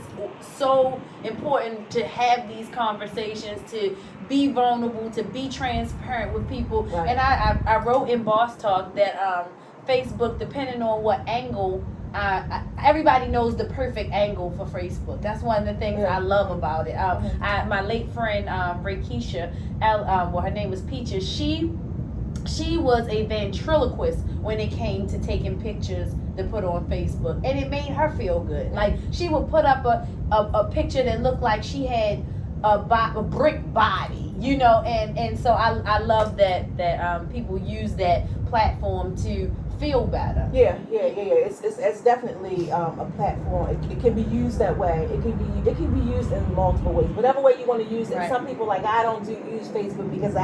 so important to have these conversations, to be vulnerable, to be transparent with people. Right. And I wrote in B.O.S.S Talk that Facebook, depending on what angle. Everybody knows the perfect angle for Facebook. That's one of the things I love about it. My late friend Rakeisha, her name was Peaches. She was a ventriloquist when it came to taking pictures to put on Facebook, and it made her feel good. Like she would put up a picture that looked like she had a brick body, and so I love that people use that platform to feel better. Yeah. It's definitely a platform. It can be used that way. It can be used in multiple ways. Whatever way you want to use it. Right. Some people I don't use Facebook because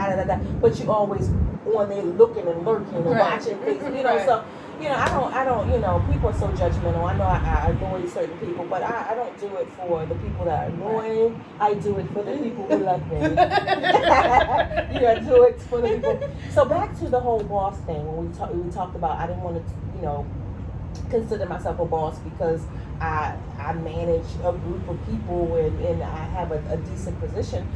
but you always on there looking and lurking and watching Facebook. So I don't. People are so judgmental. I know I annoy certain people, but I don't do it for the people that are annoying. I do it for the people who love me. I do it for the people. So back to the whole boss thing. When we talked about, I didn't want to, consider myself a boss because I manage a group of people and I have a decent position.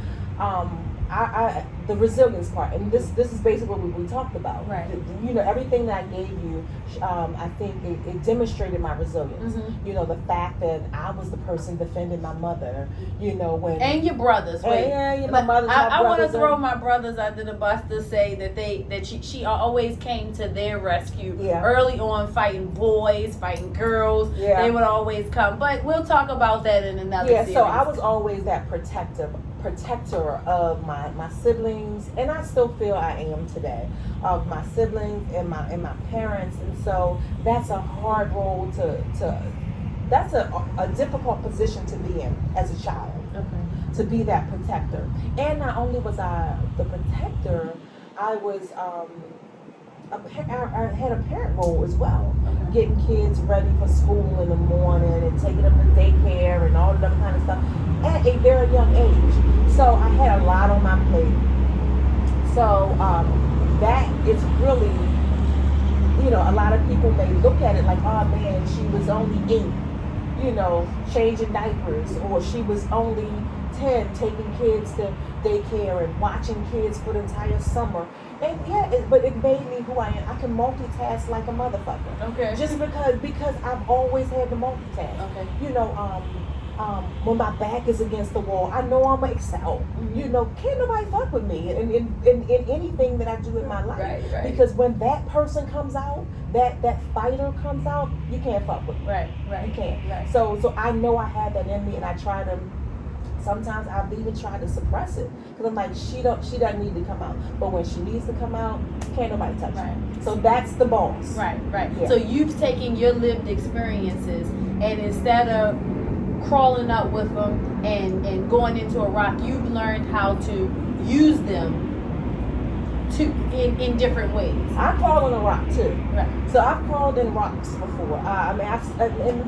The resilience part, and this is basically what we talked about. Right. Everything that I gave you, I think it demonstrated my resilience. The fact that I was the person defending my mother. When and your brothers. My brothers. I want to throw my brothers under the bus to say that she always came to their rescue early on, fighting boys, fighting girls. Yeah. They would always come, but we'll talk about that in another series. So I was always that protector of my siblings, and I still feel I am today, of my siblings and my parents. And so that's a hard role that's a difficult position to be in as a child. To be that protector. And not only was I the protector, I was I had a parent role as well. Getting kids ready for school in the morning and taking them to daycare and all of that kind of stuff at a very young age. So I had a lot on my plate. So that is really, a lot of people may look at it like, oh man, she was only 8, changing diapers, or she was only 10 taking kids to daycare and watching kids for the entire summer. And but it made me who I am. I can multitask like a motherfucker. Okay. Just because I've always had to multitask. Okay. When my back is against the wall, I know I'm gonna excel. Can't nobody fuck with me in anything that I do in my life. Right. Because when that person comes out, that fighter comes out, you can't fuck with me. Right. You can't. Right. So I know I have that in me, and I try to. Sometimes I've even tried to suppress it because I'm like, she doesn't need to come out. But when she needs to come out, can't nobody touch her. So that's the boss. Right. Yeah. So you've taken your lived experiences, and instead of crawling up with them and going into a rock, you've learned how to use them in different ways. I crawl in a rock too. Right. So I've crawled in rocks before. And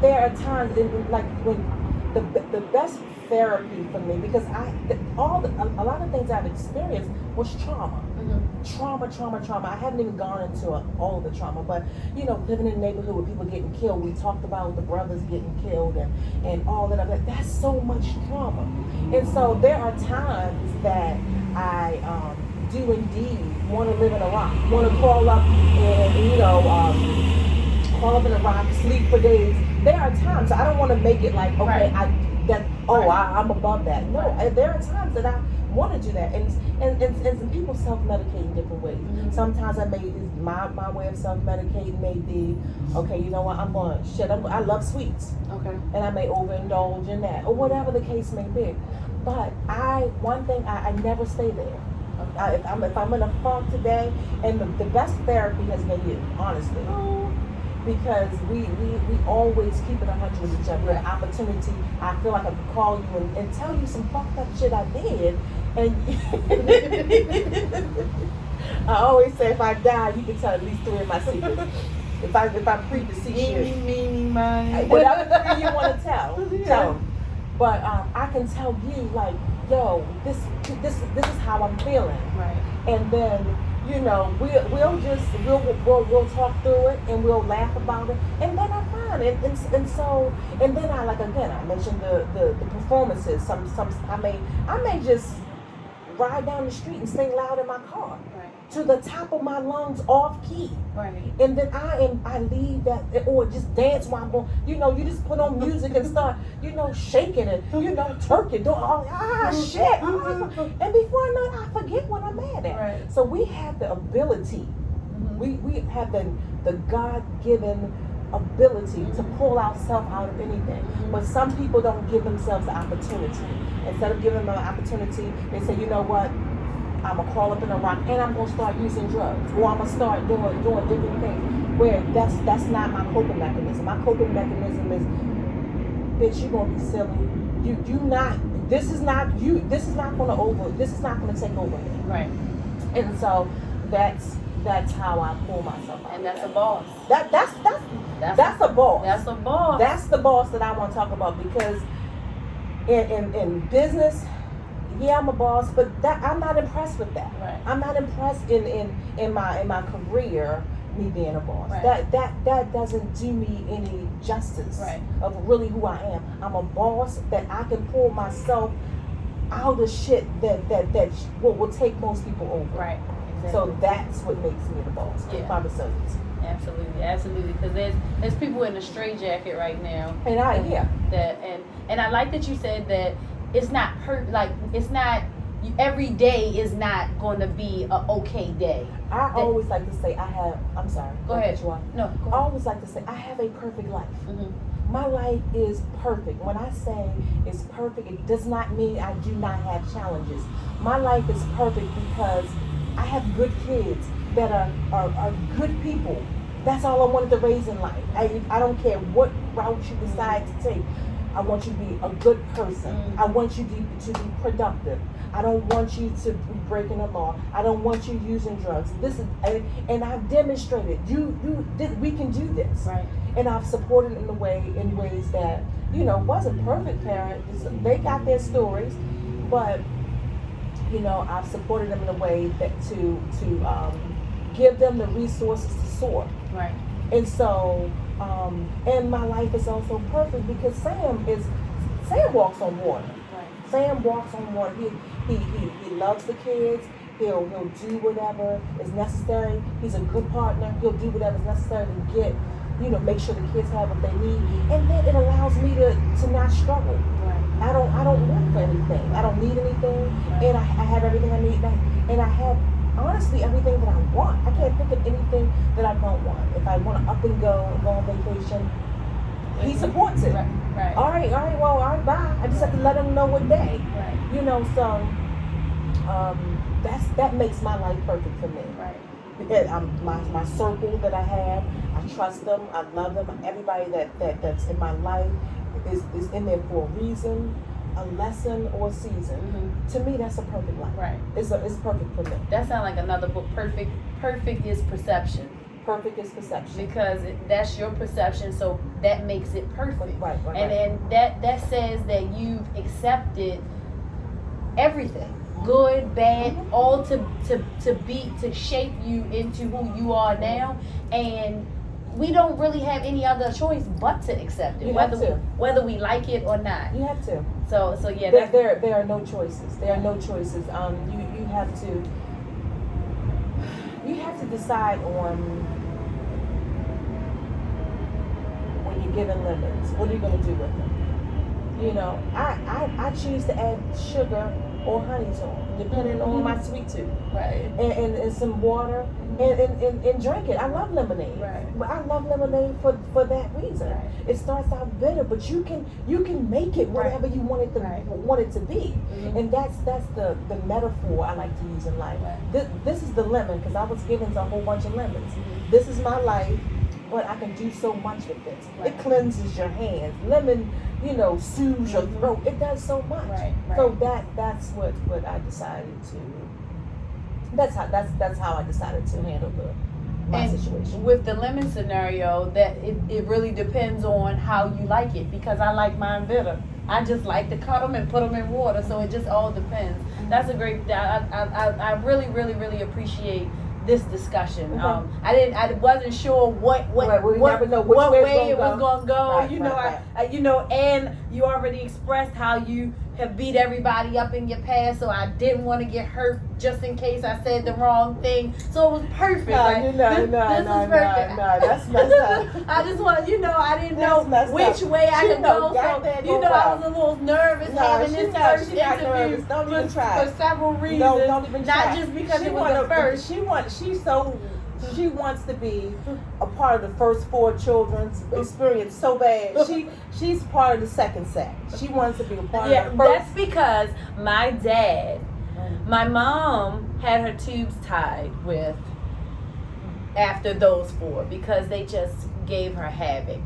there are times when the best therapy for me, because a lot of things I've experienced was trauma. Trauma. I haven't even gone into all of the trauma, but living in a neighborhood with people getting killed. We talked about the brothers getting killed and all that. That's so much trauma. And so there are times that I do indeed want to live in a rock, want to crawl up and crawl up in a rock, sleep for days. There are times, I don't want to make it like, okay, I'm above that. No, there are times that I want to do that, and some people self-medicate in different ways. Mm-hmm. Sometimes my way of self-medicating may be, okay, you know what, I love sweets, Okay. and I may overindulge in that, or whatever the case may be. But one thing I never stay there. Okay. If I'm in a funk today, and the best therapy has been you, honestly. Because we always keep it 100 with each other. An opportunity, I feel like I could call you and tell you some fucked up shit I did. And I always say, if I die, you can tell at least 3 of my secrets. If I pre-deceased you, whatever 3 you want to tell them. But I can tell you, like, yo, this is how I'm feeling. Right. And then, you know, we'll talk through it, and we'll laugh about it, and then I'm fine. And so, and then I mentioned the performances. I may just ride down the street and sing loud in my car, right, to the top of my lungs, off key, right, and then I leave that, or just dance while I'm going. You know, you just put on music and start, you know, shaking it, you know, twerking, doing all shit, and before I know it, I forget what I'm mad at. Right. So we have the ability, we have the God-given ability to pull ourselves out of anything. But some people don't give themselves the opportunity. Instead of giving them an opportunity, they say, you know what, I'm gonna crawl up in a rock and I'm gonna start using drugs, or I'm gonna start doing different things. Where that's not my coping mechanism. My coping mechanism is, bitch, you gonna be silly. This is not gonna take over me. Right. And so that's how I pull myself out. And that's a boss. That's a boss. That's a boss. That's the boss that I want to talk about, because in business, yeah, I'm a boss, but I'm not impressed with that. Right. I'm not impressed in my career, me being a boss. Right. That doesn't do me any justice, right, of really who I am. I'm a boss that I can pull myself out of shit that will take most people over. Right. Exactly. So that's what makes me the boss. Yeah. Absolutely. Because there's people in a straitjacket right now. And and I like that you said that it's not every day is not going to be a okay day. I always like to say I'm sorry. Go ahead. No. Go ahead. I always like to say I have a perfect life. Mm-hmm. My life is perfect. When I say it's perfect, it does not mean I do not have challenges. My life is perfect because I have good kids that are good people. That's all I wanted to raise in life. I don't care what route you decide to take. I want you to be a good person. Mm-hmm. I want you to be productive. I don't want you to be breaking the law. I don't want you using drugs. And I've demonstrated we can do this. Right. And I've supported in ways that, you know, wasn't perfect parents. They got their stories, but, you know, I've supported them in a way that to give them the resources to soar. Right. And so, and my life is also perfect because Sam walks on water. Right. Sam walks on water. He loves the kids. He'll do whatever is necessary. He's a good partner. He'll do whatever is necessary to get, you know, make sure the kids have what they need. And then it allows me to not struggle. Right. I don't work for anything. I don't need anything. Right. And I have everything I need. And I have, honestly, everything that I want. I can't think of anything that I don't want. If I want to up and go on vacation, he supports it. Right. All right, bye. I just have to let him know what day. Right. You know, so that makes my life perfect for me. Right. Because my circle that I have, I trust them, I love them. Everybody that's in my life is in there for a reason, a lesson, or a season. Mm-hmm. To me, that's a perfect life. Right. It's perfect for me. That sounds like another book. Perfect is perception. Perfect is perception. Because that's your perception, so that makes it perfect. Right. And then that says that you've accepted everything, good, bad, all to shape you into who you are now. And we don't really have any other choice but to accept it, whether we like it or not. You have to. So yeah. There are no choices. There are no choices. You have to decide on, when you're given lemons, what are you going to do with them? You know, I choose to add sugar or honey to them. depending on my sweet tooth. Right. And some water and drink it. I love lemonade. Right. But I love lemonade for that reason. Right. It starts out bitter, but you can make it whatever you want it to be. Mm-hmm. And that's the metaphor I like to use in life. Right. This is the lemon, because I was given a whole bunch of lemons. Mm-hmm. This is my life, but I can do so much with this. Right. It cleanses your hands. Lemon, soothes your throat. It does so much. Right. So that's what I decided to. That's how I decided to handle my situation. With the lemon scenario, that it really depends on how you like it, because I like mine bitter. I just like to cut them and put them in water, so it just all depends. That's a great. I really, really, really appreciate this discussion. Okay. I wasn't sure what way it was going to go. Right. And you already expressed how you have beat everybody up in your past, so I didn't want to get hurt just in case I said the wrong thing. So it was perfect. No, this is perfect. No, that's messed up. I just want, I didn't know which way I could go. So, I was a little nervous having this first interview Don't even try. for several reasons. Don't even try. Not just because it was the first. She wants to be a part of the first 4 children's experience so bad. She's part of the second set. She wants to be a part of the first. That's because my mom had her tubes tied with after those 4 because they just gave her havoc.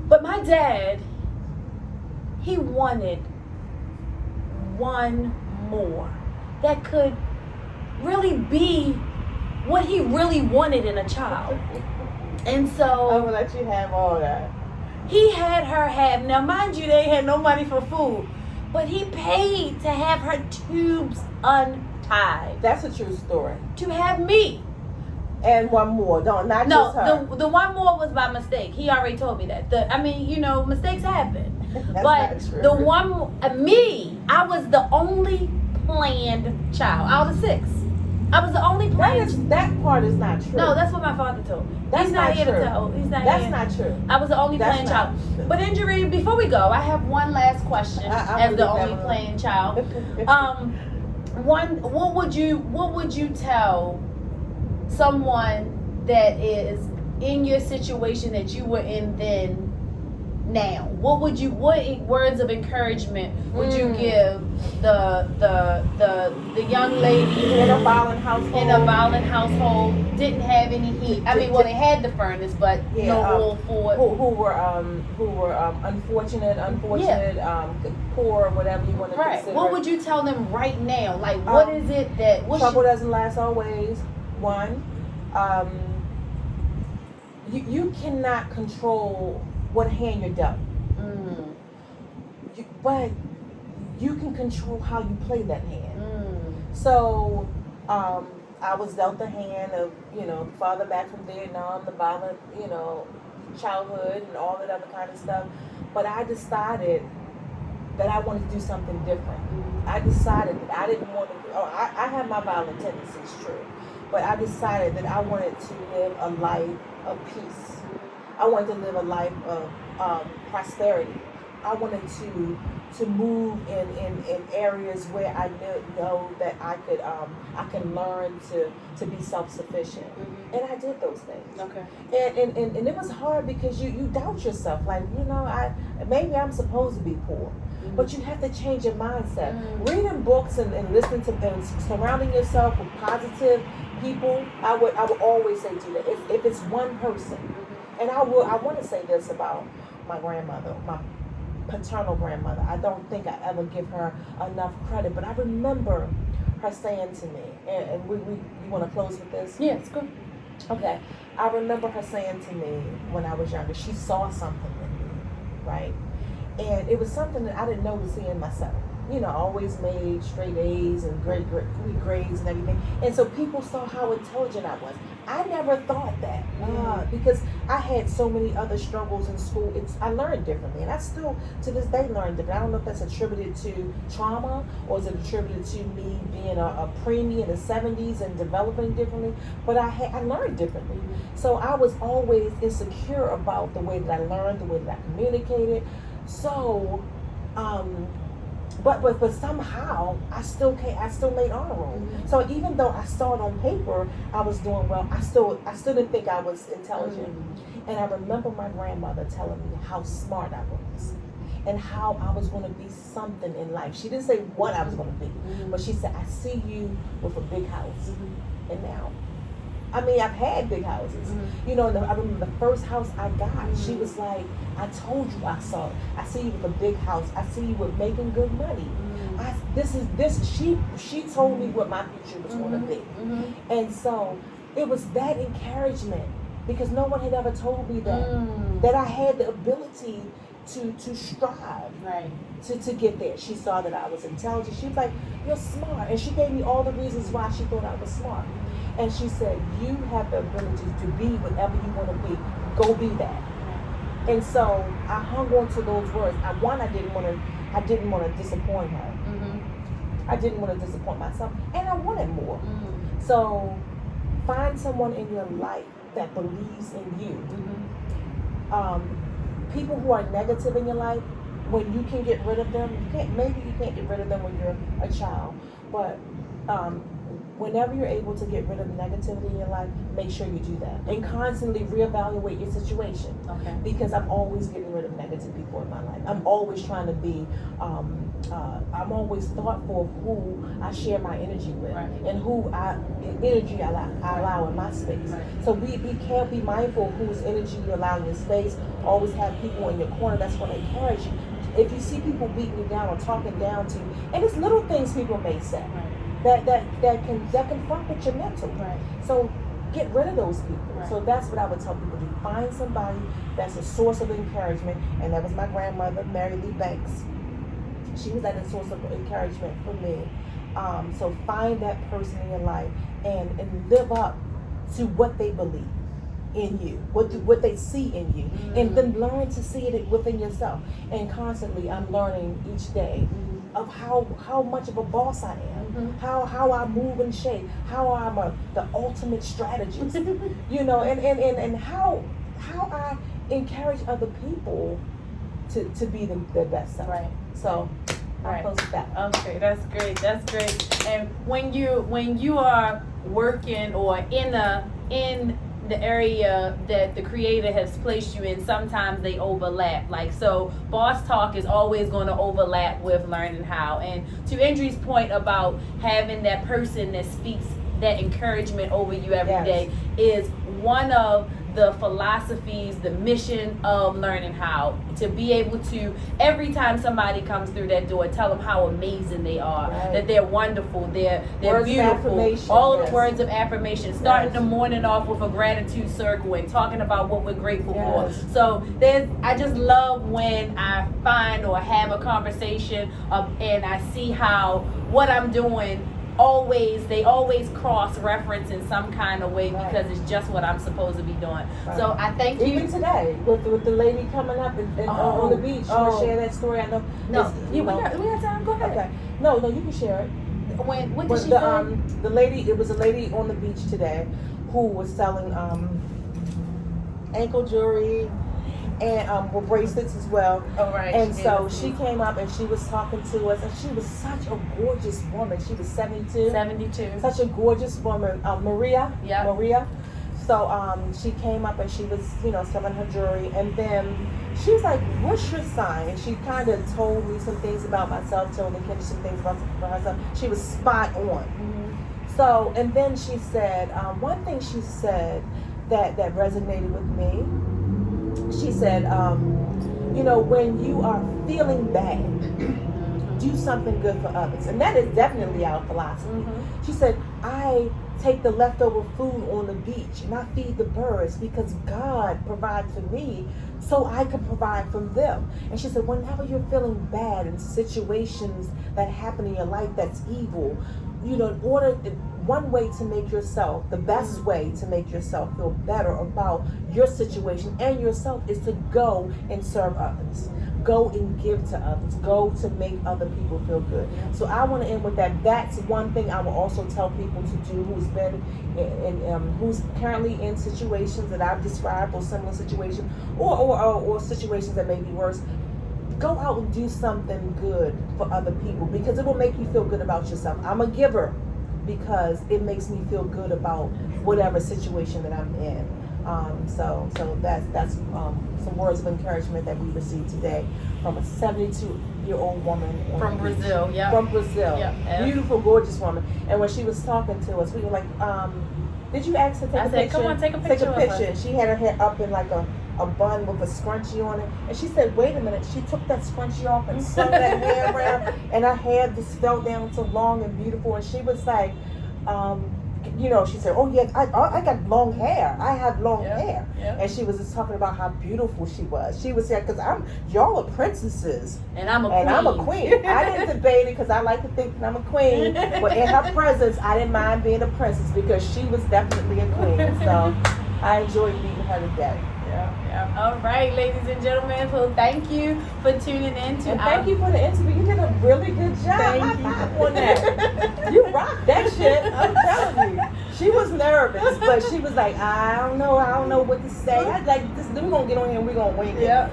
But my dad, he wanted one more that could really be what he really wanted in a child. And so I'm gonna let you have all that. He had her have, now mind you, they had no money for food, but he paid to have her tubes untied. That's a true story. To have me. And one more, just her. No, the one more was by mistake. He already told me that. Mistakes happen. That's but not true. the one, I was the only planned child out of 6. I was the only planned. That part is not true. No, that's what my father told me. That's He's not not here true. to tell. He's not That's here. not true. I was the only planned child. But Injury, before we go, I have one last question. As the only planned child, what would you tell someone that is in your situation that you were in then? Now, what words of encouragement would you give the young lady in a violent household? Didn't have any heat. They had the furnace, but no wool for it. Who were unfortunate, poor, whatever you want to consider. What would you tell them right now? Like, what is it that trouble doesn't last always? One, you cannot control what hand you're dealt. But you can control how you play that hand. So I was dealt the hand of, father back from Vietnam, the violent, childhood and all that other kind of stuff. But I decided that I wanted to do something different. I decided that I didn't want to, I have my violent tendencies, true. But I decided that I wanted to live a life of peace. I wanted to live a life of prosperity. I wanted to move in areas where I know that I can learn to be self-sufficient. And I did those things. Okay. And it was hard because you doubt yourself. Like, maybe I'm supposed to be poor. But you have to change your mindset. Reading books and listening to them, surrounding yourself with positive people, I would always say do that. If it's one person. And I want to say this about my grandmother, my paternal grandmother. I don't think I ever give her enough credit, but I remember her saying to me, and you want to close with this? Yes, good. Okay. I remember her saying to me when I was younger, she saw something in me, right? And it was something that I didn't know to see in myself. I always made straight A's and great grades and everything. And so people saw how intelligent I was. I never thought that because I had so many other struggles in school. I learned differently, and I still to this day learn differently. I don't know if that's attributed to trauma or is it attributed to me being a preemie in the 70s and developing differently. But I learned differently. So I was always insecure about the way that I learned, the way that I communicated. So but somehow I still made honor roll. So even though I saw it on paper I was doing well, I still didn't think I was intelligent. And I remember my grandmother telling me how smart I was and how I was going to be something in life. She didn't say what I was going to be, but she said, I see you with a big house. And now, I mean, I've had big houses. You know, I remember the first house I got, she was like, I told you I saw it. I see you with a big house. I see you with making good money. She told me what my future was going to be. And so it was that encouragement, because no one had ever told me that I had the ability to strive, right, to get there. She saw that I was intelligent. She was like, you're smart. And she gave me all the reasons why she thought I was smart. And she said, you have the ability to be whatever you want to be. Go be that. And so I hung on to those words. I didn't want to disappoint her. I didn't want to disappoint myself. And I wanted more. So find someone in your life that believes in you. People who are negative in your life, when you can get rid of them, maybe you can't get rid of them when you're a child, but whenever you're able to get rid of negativity in your life, make sure you do that. And constantly reevaluate your situation. Okay. Because I'm always getting rid of negative people in my life. I'm always trying to be, I'm always thoughtful of who I share my energy with, right, and who energy I allow in my space. Right. So be mindful of whose energy you allow in your space. Always have people in your corner that's going to encourage you. If you see people beating you down or talking down to you, and it's little things people may say. Right. That can fuck with your mental. Right. So get rid of those people. Right. So that's what I would tell people to do. Find somebody that's a source of encouragement, and that was my grandmother, Mary Lee Banks. She was a source of encouragement for me. So find that person in your life and live up to what they believe in you, what they see in you, and then learn to see it within yourself. And constantly, I'm learning each day of how much of a boss I am, how I move and shake, how I'm the ultimate strategist, you know, and how I encourage other people to be their best self. Right. So I'll close with that. Okay, that's great. And when you are working or in the area that the creator has placed you in, sometimes they overlap. Like, so B.O.S.S Talk is always going to overlap with learning how. And to Indri's point about having that person that speaks that encouragement over you every day is one of the philosophies, the mission of learning how, to be able to, every time somebody comes through that door, tell them how amazing they are, that they're wonderful, they're beautiful, all of the words of affirmation, starting the morning off with a gratitude circle and talking about what we're grateful for. So I just love when I find or have a conversation and I see how what I'm doing they always cross-reference in some kind of way, because it's just what I'm supposed to be doing. So I thank you. Even today, with the lady coming up on the beach, you want to share that story? I know. No, we got time. Go ahead. Okay. No, you can share it. What did she say? The lady, it was a lady on the beach today who was selling ankle jewelry and with bracelets as well. Oh, right. And so she came up and she was talking to us, and she was such a gorgeous woman. She was 72. Such a gorgeous woman. Maria. Yeah. Maria. So she came up and she was, selling her jewelry, and then she was like, "What's your sign?" And she kind of told me some things about myself, told Nkenge some things about herself. She was spot on. So, and then she said, one thing she said that resonated with me. She said, when you are feeling bad, do something good for others. And that is definitely our philosophy. She said, I take the leftover food on the beach and I feed the birds because God provides for me so I can provide for them. And she said, whenever you're feeling bad in situations that happen in your life that's evil, one way to make yourself, the best way to make yourself feel better about your situation and yourself is to go and serve others. Go and give to others. Go to make other people feel good. So I want to end with that. That's one thing I will also tell people to do who's been who's currently in situations that I've described or similar situations or situations that may be worse. go out and do something good for other people because it will make you feel good about yourself. I'm a giver because it makes me feel good about whatever situation that I'm in. So that's some words of encouragement that we received today from a 72-year-old woman From Brazil, yeah. From Brazil, yeah. Beautiful, gorgeous woman. And when she was talking to us, we were like, "Did you ask her to take a picture?" "Come on, take a picture of us." And she had her hair up in like a bun with a scrunchie on it, and she said, "Wait a minute." She took that scrunchie off and slung that hair around, and her hair just fell down so long and beautiful. And she was like, she said, "Oh yeah, I got long hair. I have long hair." Yeah. And she was just talking about how beautiful she was. She was saying, "Because y'all are princesses, and I'm a queen." I didn't debate it because I like to think that I'm a queen, but in her presence, I didn't mind being a princess because she was definitely a queen. So I enjoyed meeting her today. Yeah. All right, ladies and gentlemen. Well, thank you for tuning in to And thank you for the interview. You did a really good job. Thank you. On that. You rocked that shit. I'm telling you. She was nervous, but she was like, I don't know what to say. I like this. We're gonna get on here and we're gonna wing it. Yeah.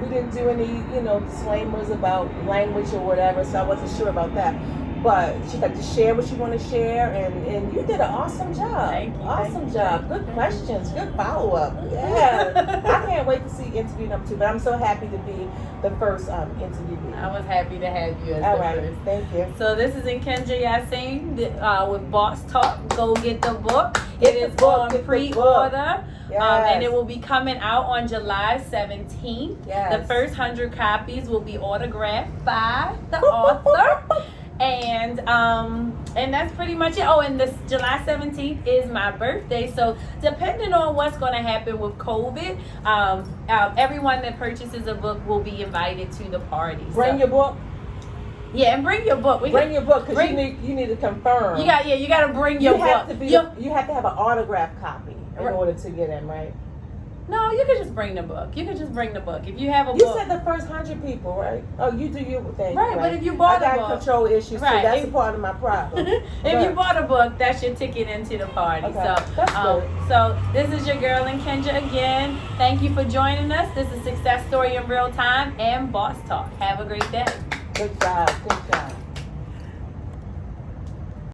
We didn't do any, disclaimers about language or whatever, so I wasn't sure about that. But she's like, to share what you want to share, and you did an awesome job. Thank you. Awesome job. Good questions. Good follow up. Yeah. I can't wait to see interview number 2. But I'm so happy to be the first interviewee. I was happy to have you as All the right. first. Thank you. So this is Nkenge Yasin with B.O.S.S Talk. Go get the book. Get It the is book, on get the pre-order. Yes. And it will be coming out on July 17th. Yes. The first 100 copies will be autographed by the author. And that's pretty much it. Oh, and this July 17th is my birthday. So depending on what's going to happen with COVID, everyone that purchases a book will be invited to the party. Bring your book. Yeah, and bring your book. Bring your book because you need to confirm. You got to bring your book. You have to have an autographed copy in order to get in, right? No, you can just bring the book. If you have a You book. said the first 100 people, right? Oh, you do your thing. Right, but if you bought I a got book. control issues Right. too. That's a part of my problem. If you bought a book, that's your ticket into the party. Okay, So, that's good. So this is your girl Nkenge again. Thank you for joining us. This is Success Story in Real Time and B.O.S.S Talk. Have a great day. Good job. Good job.